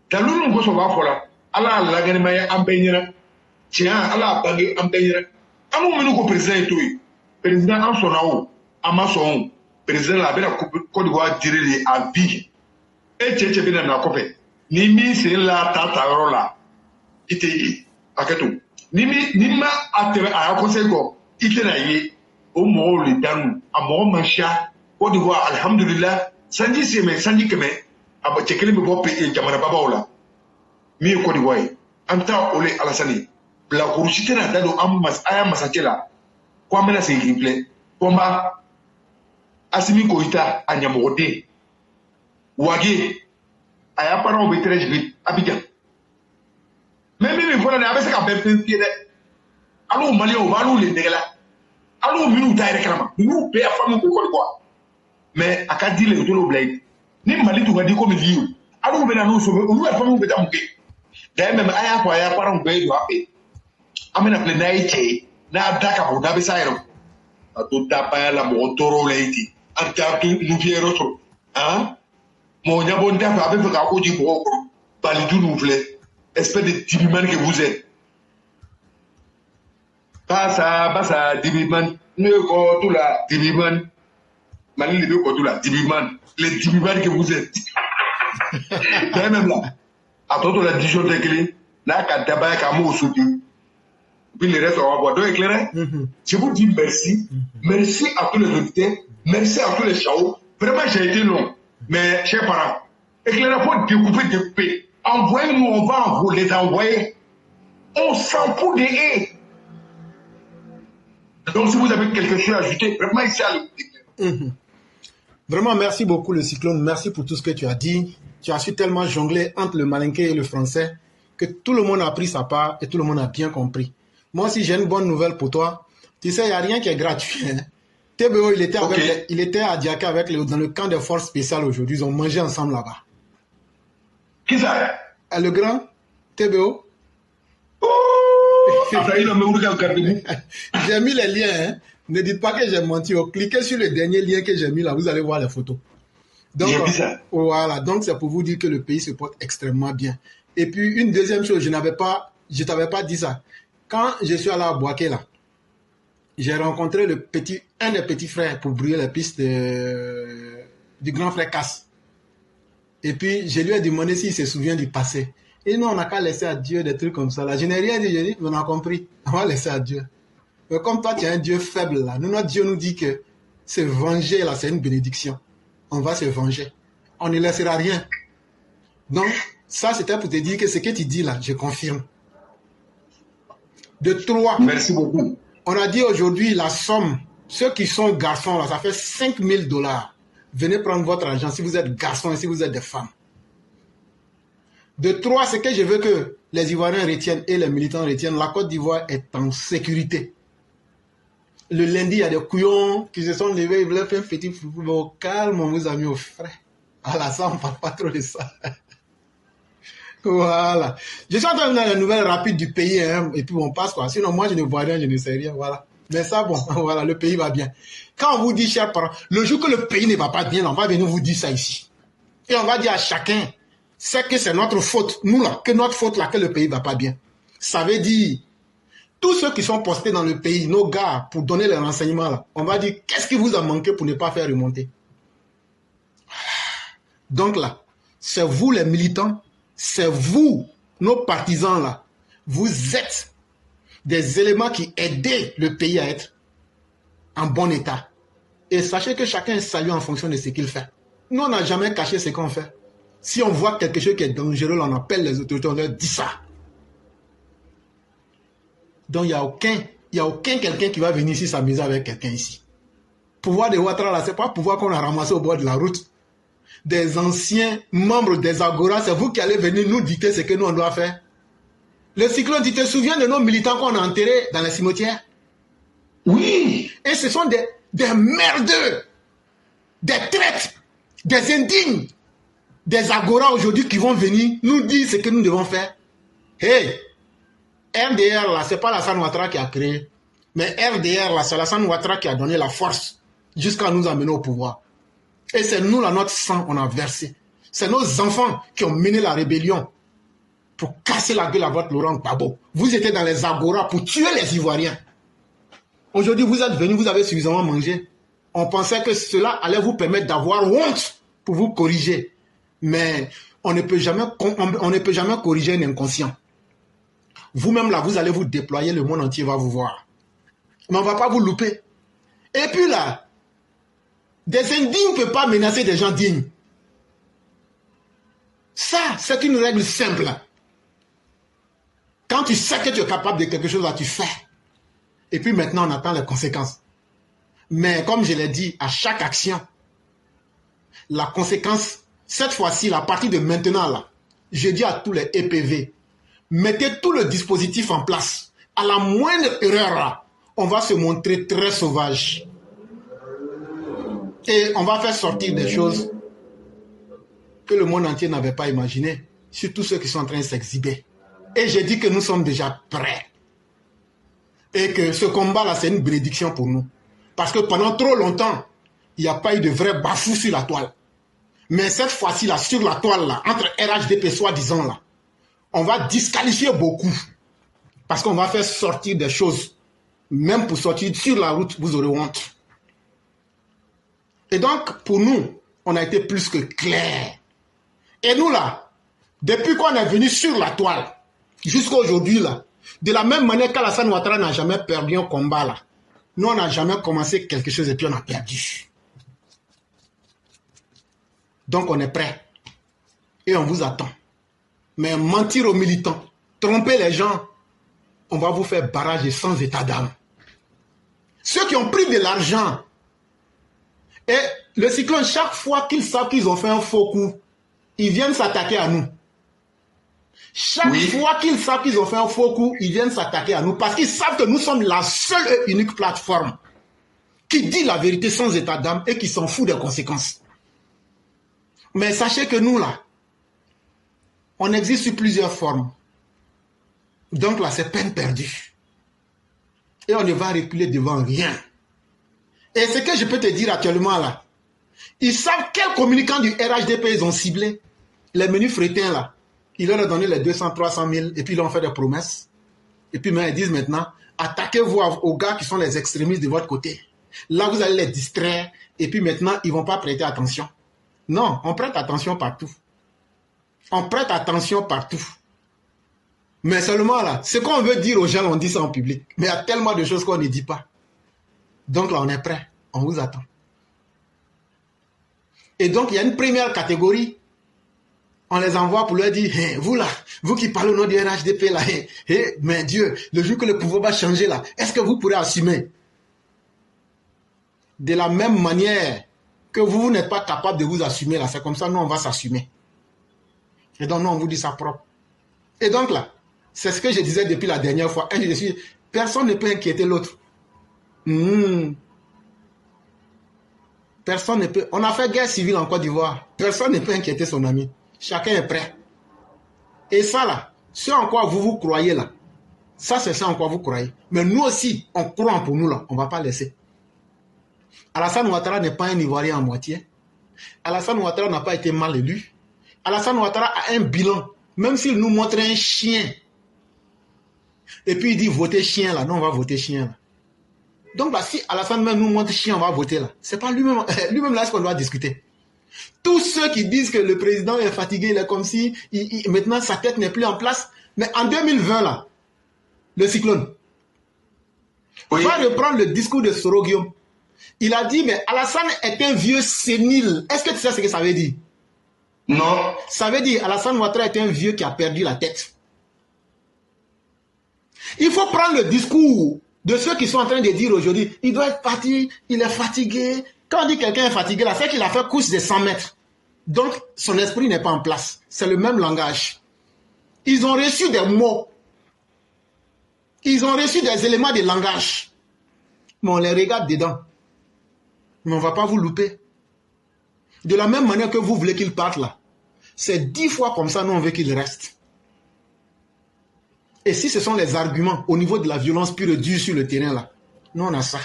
dalulu ko so ba fola ala la gani may am be nyina tiens, Allah a bagé en payeur. Amu menu ko président et tout. Président en son haut, Amazon, président la belle Côte d'Ivoire diré à vie. Et tchétché bien na copé. Ni mi c'est la tata rola. Ité aketo. Ni ma attere à conseil ko. Ité na yé. Au moment le danou, à moment mancha. Côte d'Ivoire, alhamdulillah. Sanji c'est mais sanji que mais. Aba tchekele me bo payer jamana baba ola. Mi Côte d'Ivoire. Anta ole Alassane. La corruption na dado aya masakela. Kwa mena se replay. Komba Assimi Koïta à Nyamorode. Ouagé, à y a pas de très vite, Abidjan. Même si vous avez un peu de pied, allô, Mali, au Malou, les dégâts. Allô, Minou, taille réclamant. Nous, payons à femme ou quoi. Mais à 4 deals, tout le blade. Ni Mali, tu vas dire comme il dit. Allô, ben, nous sommes, nous, la femme ou bédam. D'ailleurs, même, à y a pas un peu de paix. Amena plein d'aïté, n'a d'aka pour d'abessaire. A tout tapaya la motoro laïti. Anta nous vient retour. Hein? Mon yabon d'affaires avec votre account du broc, Balidou nous voulait, espèce de tibiman que vous êtes. Bassa, tibiman, ne ko tout la tibiman, Mali le ko tout la tibiman, les tibiman que vous êtes. Même là, à tout la dijon de clé, n'a qu'à tabac à mot soutien. Puis le reste, on va voir. Donc, éclairé, je vous dis merci. Merci à tous les invités. Merci à tous les chaos. Vraiment, j'ai été long. Mais, chers parents, éclairé, il faut découper. Envoyez-nous, on va les envoyer. On s'en fout des haies. Donc, si vous avez quelque chose à ajouter, vraiment, ici à l'éclairé. Vraiment, merci beaucoup, le cyclone. Merci pour tout ce que tu as dit. Tu as su tellement jongler entre le malinqué et le français que tout le monde a pris sa part et tout le monde a bien compris. Moi aussi, j'ai une bonne nouvelle pour toi. Tu sais, il n'y a rien qui est gratuit. Hein. TBO, il était à Diaka dans le camp des forces spéciales aujourd'hui. Ils ont mangé ensemble là-bas. Qui ça? Le grand TBO. J'ai mis les liens. Hein. Ne dites pas que j'ai menti. Cliquez sur le dernier lien que j'ai mis là. Vous allez voir les photos. Donc, voilà. Donc, c'est pour vous dire que le pays se porte extrêmement bien. Et puis, une deuxième chose, je t'avais pas dit ça. Quand je suis allé à Boaké, là, j'ai rencontré un des petits frères pour brouiller les pistes du grand frère Casse. Et puis, je lui ai demandé s'il se souvient du passé. Et nous, on n'a qu'à laisser à Dieu des trucs comme ça. Là. Je n'ai rien dit, j'ai dit, on a compris. On va laisser à Dieu. Mais comme toi, tu es un Dieu faible, là. Notre Dieu nous dit que se venger, là, c'est une bénédiction. On va se venger. On ne laissera rien. Donc, ça, c'était pour te dire que ce que tu dis là, je confirme. De 3. Merci beaucoup. On a dit aujourd'hui la somme, ceux qui sont garçons là, ça fait $5,000. Venez prendre votre argent si vous êtes garçons et si vous êtes des femmes. De 3, ce que je veux que les Ivoiriens retiennent et les militants retiennent, la Côte d'Ivoire est en sécurité. Le lundi, il y a des couillons qui se sont levés, ils voulaient faire un petit football. Calme, vous amis, au frais. Voilà, ça, on ne parle pas trop de ça. Voilà. Je suis en train de donner les nouvelles rapides du pays, hein, et puis on passe quoi. Sinon, moi, je ne vois rien, je ne sais rien, voilà. Mais ça, bon, voilà, le pays va bien. Quand on vous dit, chers parents, le jour que le pays ne va pas bien, on va venir vous dire ça ici. Et on va dire à chacun, c'est que c'est notre faute, nous là, que notre faute là, que le pays ne va pas bien. Ça veut dire, tous ceux qui sont postés dans le pays, nos gars, pour donner les renseignements là, on va dire, qu'est-ce qui vous a manqué pour ne pas faire remonter? Donc là, c'est vous les militants, c'est vous, nos partisans là, vous êtes des éléments qui aident le pays à être en bon état. Et sachez que chacun est salué en fonction de ce qu'il fait. Nous, on n'a jamais caché ce qu'on fait. Si on voit quelque chose qui est dangereux, on appelle les autorités, on leur dit ça. Donc, il n'y a aucun quelqu'un qui va venir ici s'amuser avec quelqu'un ici. Pouvoir de Ouattara, là, ce n'est pas pouvoir qu'on a ramassé au bord de la route. Des anciens membres des Agora, c'est vous qui allez venir nous dicter ce que nous, on doit faire. Le cyclone, tu te souviens de nos militants qu'on a enterrés dans les cimetières? Oui. Et ce sont des merdeux, des traîtres, des indignes, des Agora aujourd'hui qui vont venir nous dire ce que nous devons faire. Hey, RDR, là, ce n'est pas Alassane Ouattara qui a créé. Mais RDR, là, c'est Alassane Ouattara qui a donné la force jusqu'à nous amener au pouvoir. Et c'est nous, là, notre sang, on a versé. C'est nos enfants qui ont mené la rébellion. pour casser la gueule à votre Laurent Gbagbo. Vous étiez dans les agoras pour tuer les Ivoiriens. Aujourd'hui, vous êtes venus, vous avez suffisamment mangé. On pensait que cela allait vous permettre d'avoir honte pour vous corriger. Mais on ne peut jamais corriger un inconscient. Vous-même là, vous allez vous déployer, le monde entier va vous voir. Mais on ne va pas vous louper. Et puis là, des indignes ne peuvent pas menacer des gens dignes. Ça, c'est une règle simple. Quand tu sais que tu es capable de quelque chose, là, tu fais. Et puis maintenant, on attend les conséquences. Mais comme je l'ai dit, à chaque action, la conséquence, cette fois-ci, à partir de maintenant, là, je dis à tous les EPV, mettez tout le dispositif en place. À la moindre erreur, là, on va se montrer très sauvage. Et on va faire sortir des choses que le monde entier n'avait pas imaginées, surtout ceux qui sont en train de s'exhiber. Et j'ai dit que nous sommes déjà prêts. Et que ce combat-là, c'est une bénédiction pour nous. Parce que pendant trop longtemps, il n'y a pas eu de vrai bafou sur la toile. Mais cette fois-ci, là, sur la toile, là, entre RHDP soi-disant, là, on va disqualifier beaucoup. Parce qu'on va faire sortir des choses. Même pour sortir sur la route, vous aurez honte. Et donc, pour nous, on a été plus que clair. Et nous, là, depuis qu'on est venu sur la toile, jusqu'à aujourd'hui, là, de la même manière qu'Alassane Ouattara n'a jamais perdu un combat, là, nous, on n'a jamais commencé quelque chose et puis on a perdu. Donc, on est prêt. Et on vous attend. Mais mentir aux militants, tromper les gens, on va vous faire barrage sans état d'âme. Ceux qui ont pris de l'argent, et le cyclone, chaque fois qu'ils savent qu'ils ont fait un faux coup, ils viennent s'attaquer à nous. Chaque fois qu'ils savent qu'ils ont fait un faux coup, ils viennent s'attaquer à nous parce qu'ils savent que nous sommes la seule et unique plateforme qui dit la vérité sans état d'âme et qui s'en fout des conséquences. Mais sachez que nous, là, on existe sur plusieurs formes. Donc là, c'est peine perdue. Et on ne va reculer devant rien. Et ce que je peux te dire actuellement, là, ils savent quel communicant du RHDP ils ont ciblé. Les menus frétins, là. Ils leur ont donné les 200, 300 000 et puis ils leur ont fait des promesses. Et puis ils disent maintenant, attaquez-vous aux gars qui sont les extrémistes de votre côté. Là, vous allez les distraire et puis maintenant, ils ne vont pas prêter attention. Non, on prête attention partout. On prête attention partout. Mais seulement là, ce qu'on veut dire aux gens, on dit ça en public. Mais il y a tellement de choses qu'on ne dit pas. Donc là, on est prêt. On vous attend. Et donc, il y a une première catégorie. On les envoie pour leur dire, hey, vous là, vous qui parlez au nom du RHDP là, hey, mais Dieu, le jour que le pouvoir va changer là, est-ce que vous pourrez assumer? De la même manière que vous n'êtes pas capable de vous assumer là, c'est comme ça, nous on va s'assumer. Et donc nous on vous dit ça propre. Et donc là, c'est ce que je disais depuis la dernière fois. Personne ne peut inquiéter l'autre. Personne ne peut. On a fait guerre civile en Côte d'Ivoire. Personne ne peut inquiéter son ami. Chacun est prêt. Et ça là, ce en quoi vous vous croyez là, ça c'est ça en quoi vous croyez. Mais nous aussi, on croit pour nous là, on ne va pas laisser. Alassane Ouattara n'est pas un Ivoirien à moitié. Alassane Ouattara n'a pas été mal élu. Alassane Ouattara a un bilan. Même s'il nous montre un chien, et puis il dit votez chien là, non on va voter chien là. Donc là, si Alassane même nous montre chien, on va voter là. C'est pas lui-même, lui-même là ce qu'on doit discuter. Tous ceux qui disent que le président est fatigué, il est comme si maintenant sa tête n'est plus en place. Mais en 2020 là, le cyclone va reprendre le discours de Soroguium. Il a dit, mais Alassane est un vieux sénile. Est-ce que tu sais ce que ça veut dire? Non. Ça veut dire Alassane Ouattara est un vieux qui a perdu la tête. Il faut prendre le discours de ceux qui sont en train de dire aujourd'hui, il doit être fatigué, il est fatigué. Quand on dit quelqu'un est fatigué, là, c'est qu'il a fait course de 100 mètres. Donc, son esprit n'est pas en place. C'est le même langage. Ils ont reçu des mots. Ils ont reçu des éléments de langage. Mais on les regarde dedans. Mais on ne va pas vous louper. De la même manière que vous voulez qu'ils partent là. C'est 10 fois comme ça, nous on veut qu'ils restent. Et si ce sont les arguments au niveau de la violence pure et dure sur le terrain là, nous on a ça.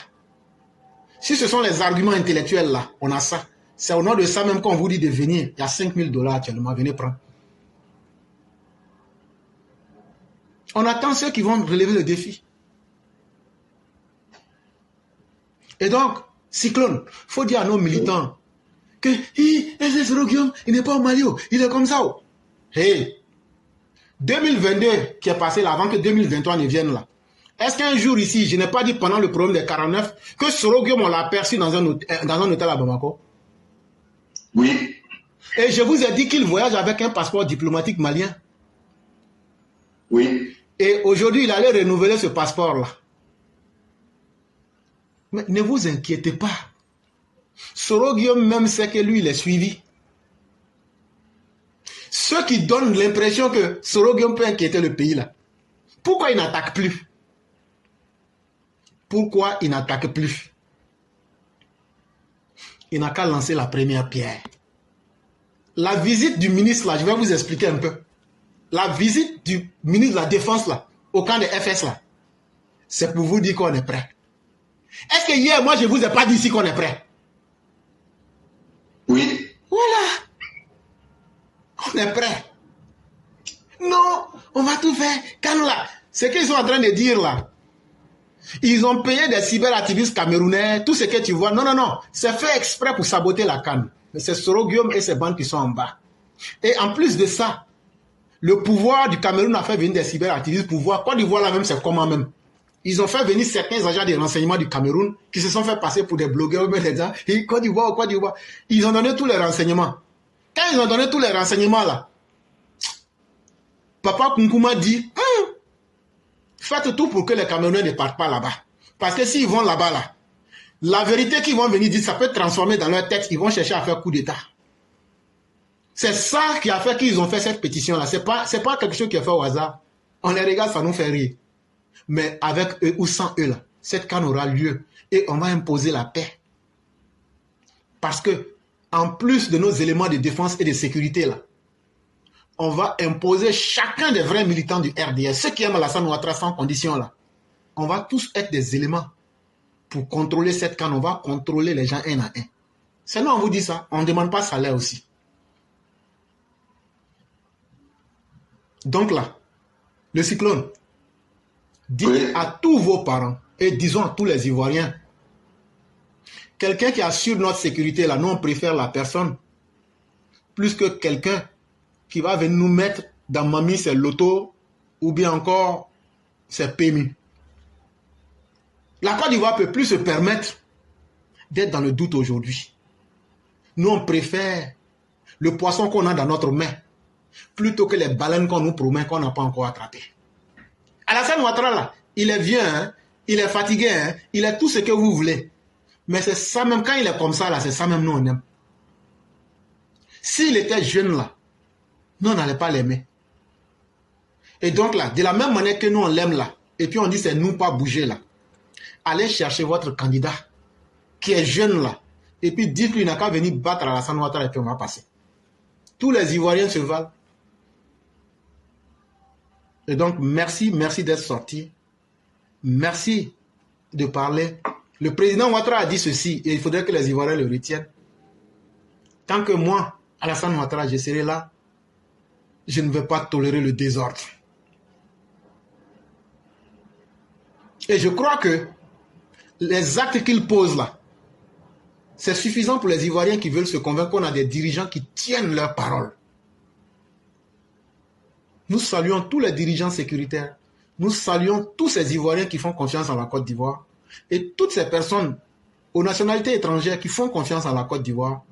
Si ce sont les arguments intellectuels là, on a ça. C'est au nom de ça même qu'on vous dit de venir. Il y a $5 000 actuellement, venez prendre. On attend ceux qui vont relever le défi. Et donc, Cyclone, il faut dire à nos militants que SS Soro Guillaume, il n'est pas au Mali, il est comme ça. Hey, 2022 qui est passé là, avant que 2023 ne vienne là, est-ce qu'un jour ici, je n'ai pas dit pendant le problème des 49 que Soro Guillaume, on l'a aperçu dans un hôtel à Bamako? Oui. Et je vous ai dit qu'il voyage avec un passeport diplomatique malien. Oui. Et aujourd'hui, il allait renouveler ce passeport-là. Mais ne vous inquiétez pas. Soro Guillaume même sait que lui, il est suivi. Ceux qui donnent l'impression que Soro Guillaume peut inquiéter le pays là, pourquoi il n'attaque plus? Pourquoi il n'attaque plus? Il n'a qu'à lancer la première pierre. La visite du ministre là, je vais vous expliquer un peu. La visite du ministre de la Défense là, au camp de FS là, c'est pour vous dire qu'on est prêt. Est-ce que hier, moi, je ne vous ai pas dit ici qu'on est prêt? Oui. Voilà. On est prêt. Non, on va tout faire. Quand là, ce qu'ils sont en train de dire là, ils ont payé des cyberactivistes camerounais, tout ce que tu vois. Non, non, non. C'est fait exprès pour saboter la canne. Mais c'est Soro Guillaume et ses bandes qui sont en bas. Et en plus de ça, le pouvoir du Cameroun a fait venir des cyberactivistes pour voir. Côte d'Ivoire là même, c'est comment même. Ils ont fait venir certains agents des renseignements du Cameroun qui se sont fait passer pour des blogueurs, mais des gens, Côte d'Ivoire, Côte d'Ivoire. Ils ont donné tous les renseignements. Quand ils ont donné tous les renseignements là, Papa Kunkouma dit, faites tout pour que les Camerounais ne partent pas là-bas. Parce que s'ils vont là-bas là, la vérité qu'ils vont venir dire, ça peut transformer dans leur tête, ils vont chercher à faire coup d'État. C'est ça qui a fait qu'ils ont fait cette pétition-là. C'est pas quelque chose qui est fait au hasard. On les regarde, ça nous fait rire. Mais avec eux ou sans eux, là, cette canne aura lieu. Et on va imposer la paix. Parce que, en plus de nos éléments de défense et de sécurité, là, on va imposer chacun des vrais militants du RDS, ceux qui aiment Alassane Ouattara sans condition, là. On va tous être des éléments pour contrôler cette canne. On va contrôler les gens un à un. Sinon, on vous dit ça, on ne demande pas salaire aussi. Donc là, le cyclone, dites à tous vos parents et disons à tous les Ivoiriens, quelqu'un qui assure notre sécurité, là, nous on préfère la personne plus que quelqu'un qui va venir nous mettre dans mamie, c'est loto ou bien encore c'est PMI. La Côte d'Ivoire ne peut plus se permettre d'être dans le doute aujourd'hui. Nous on préfère le poisson qu'on a dans notre main plutôt que les baleines qu'on nous promet qu'on n'a pas encore attrapées. Alassane Ouattara, là, il est vieux, hein, il est fatigué, hein, il est tout ce que vous voulez. Mais c'est ça même, quand il est comme ça, là, c'est ça même nous on aime. S'il était jeune, là, nous on n'allait pas l'aimer. Et donc là, de la même manière que nous on l'aime là, et puis on dit c'est nous pas bouger là, allez chercher votre candidat qui est jeune là, et puis dites-lui il n'a qu'à venir battre Alassane Ouattara et puis on va passer. Tous les Ivoiriens se valent. Et donc, merci d'être sorti. Merci de parler. Le président Ouattara a dit ceci, et il faudrait que les Ivoiriens le retiennent. Tant que moi, Alassane Ouattara, je serai là, je ne vais pas tolérer le désordre. Et je crois que les actes qu'il pose là, c'est suffisant pour les Ivoiriens qui veulent se convaincre qu'on a des dirigeants qui tiennent leurs paroles. Nous saluons tous les dirigeants sécuritaires. Nous saluons tous ces Ivoiriens qui font confiance en la Côte d'Ivoire. Et toutes ces personnes aux nationalités étrangères qui font confiance en la Côte d'Ivoire.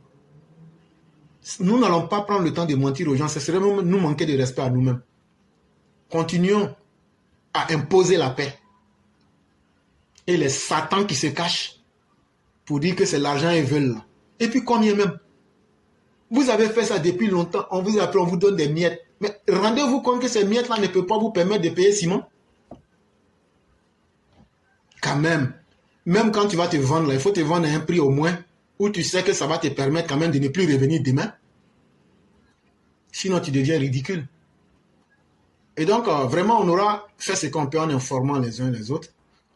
Nous n'allons pas prendre le temps de mentir aux gens. Ce serait même nous manquer de respect à nous-mêmes. Continuons à imposer la paix. Et les satans qui se cachent pour dire que c'est l'argent qu'ils veulent là. Et puis combien même? Vous avez fait ça depuis longtemps. On vous appelle, on vous donne des miettes. Mais rendez-vous compte que ces miettes-là ne peuvent pas vous permettre de payer Simon. Quand même quand tu vas te vendre, là, il faut te vendre à un prix au moins où tu sais que ça va te permettre quand même de ne plus revenir demain. Sinon, tu deviens ridicule. Et donc, vraiment, on aura fait ce qu'on peut en informant les uns les autres.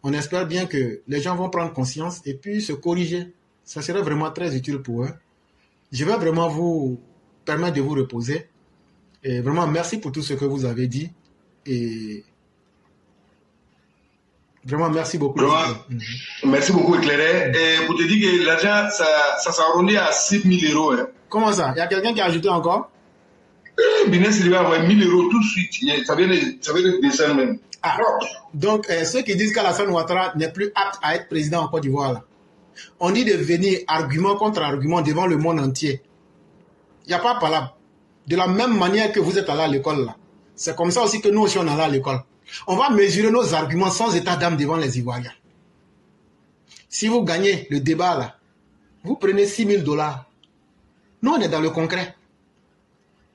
On espère bien que les gens vont prendre conscience et puis se corriger. Ça serait vraiment très utile pour eux. Je vais vraiment vous permettre de vous reposer. Et vraiment, merci pour tout ce que vous avez dit. Et Vraiment, merci beaucoup. Vraiment, merci beaucoup, Éclairé. Et pour te dire que l'argent, ça s'arrondit à 6 000 €. Hein. Comment ça? Il y a quelqu'un qui a ajouté encore? Bines, il va avoir 1 000 € tout de suite. Ça vient de descendre même. Ah. Donc, ceux qui disent qu'Alassane Ouattara n'est plus apte à être président en Côte d'Ivoire, là, on dit de venir argument contre argument devant le monde entier. Il n'y a pas palabre. De la même manière que vous êtes allé à l'école, là. C'est comme ça aussi que nous aussi on est allé à l'école. On va mesurer nos arguments sans état d'âme devant les Ivoiriens. Si vous gagnez le débat, là, vous prenez 6 000 $. Nous, on est dans le concret.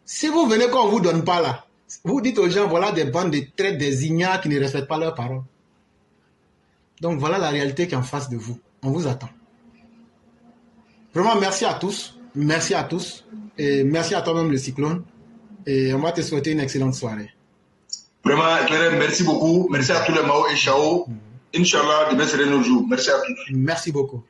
Si vous venez qu'on ne vous donne pas, là, vous dites aux gens, voilà des bandes de traite, des ignares qui ne respectent pas leurs paroles. Donc, voilà la réalité qui est en face de vous. On vous attend. Vraiment, merci à tous. Merci à tous. Et merci à toi-même, le Cyclone. Et on va te souhaiter une excellente soirée. Vraiment, Éclairé, merci beaucoup. Merci à tous les Mao et Chao. Inch'Allah, demain serait nos jours. Merci à tous. Merci beaucoup.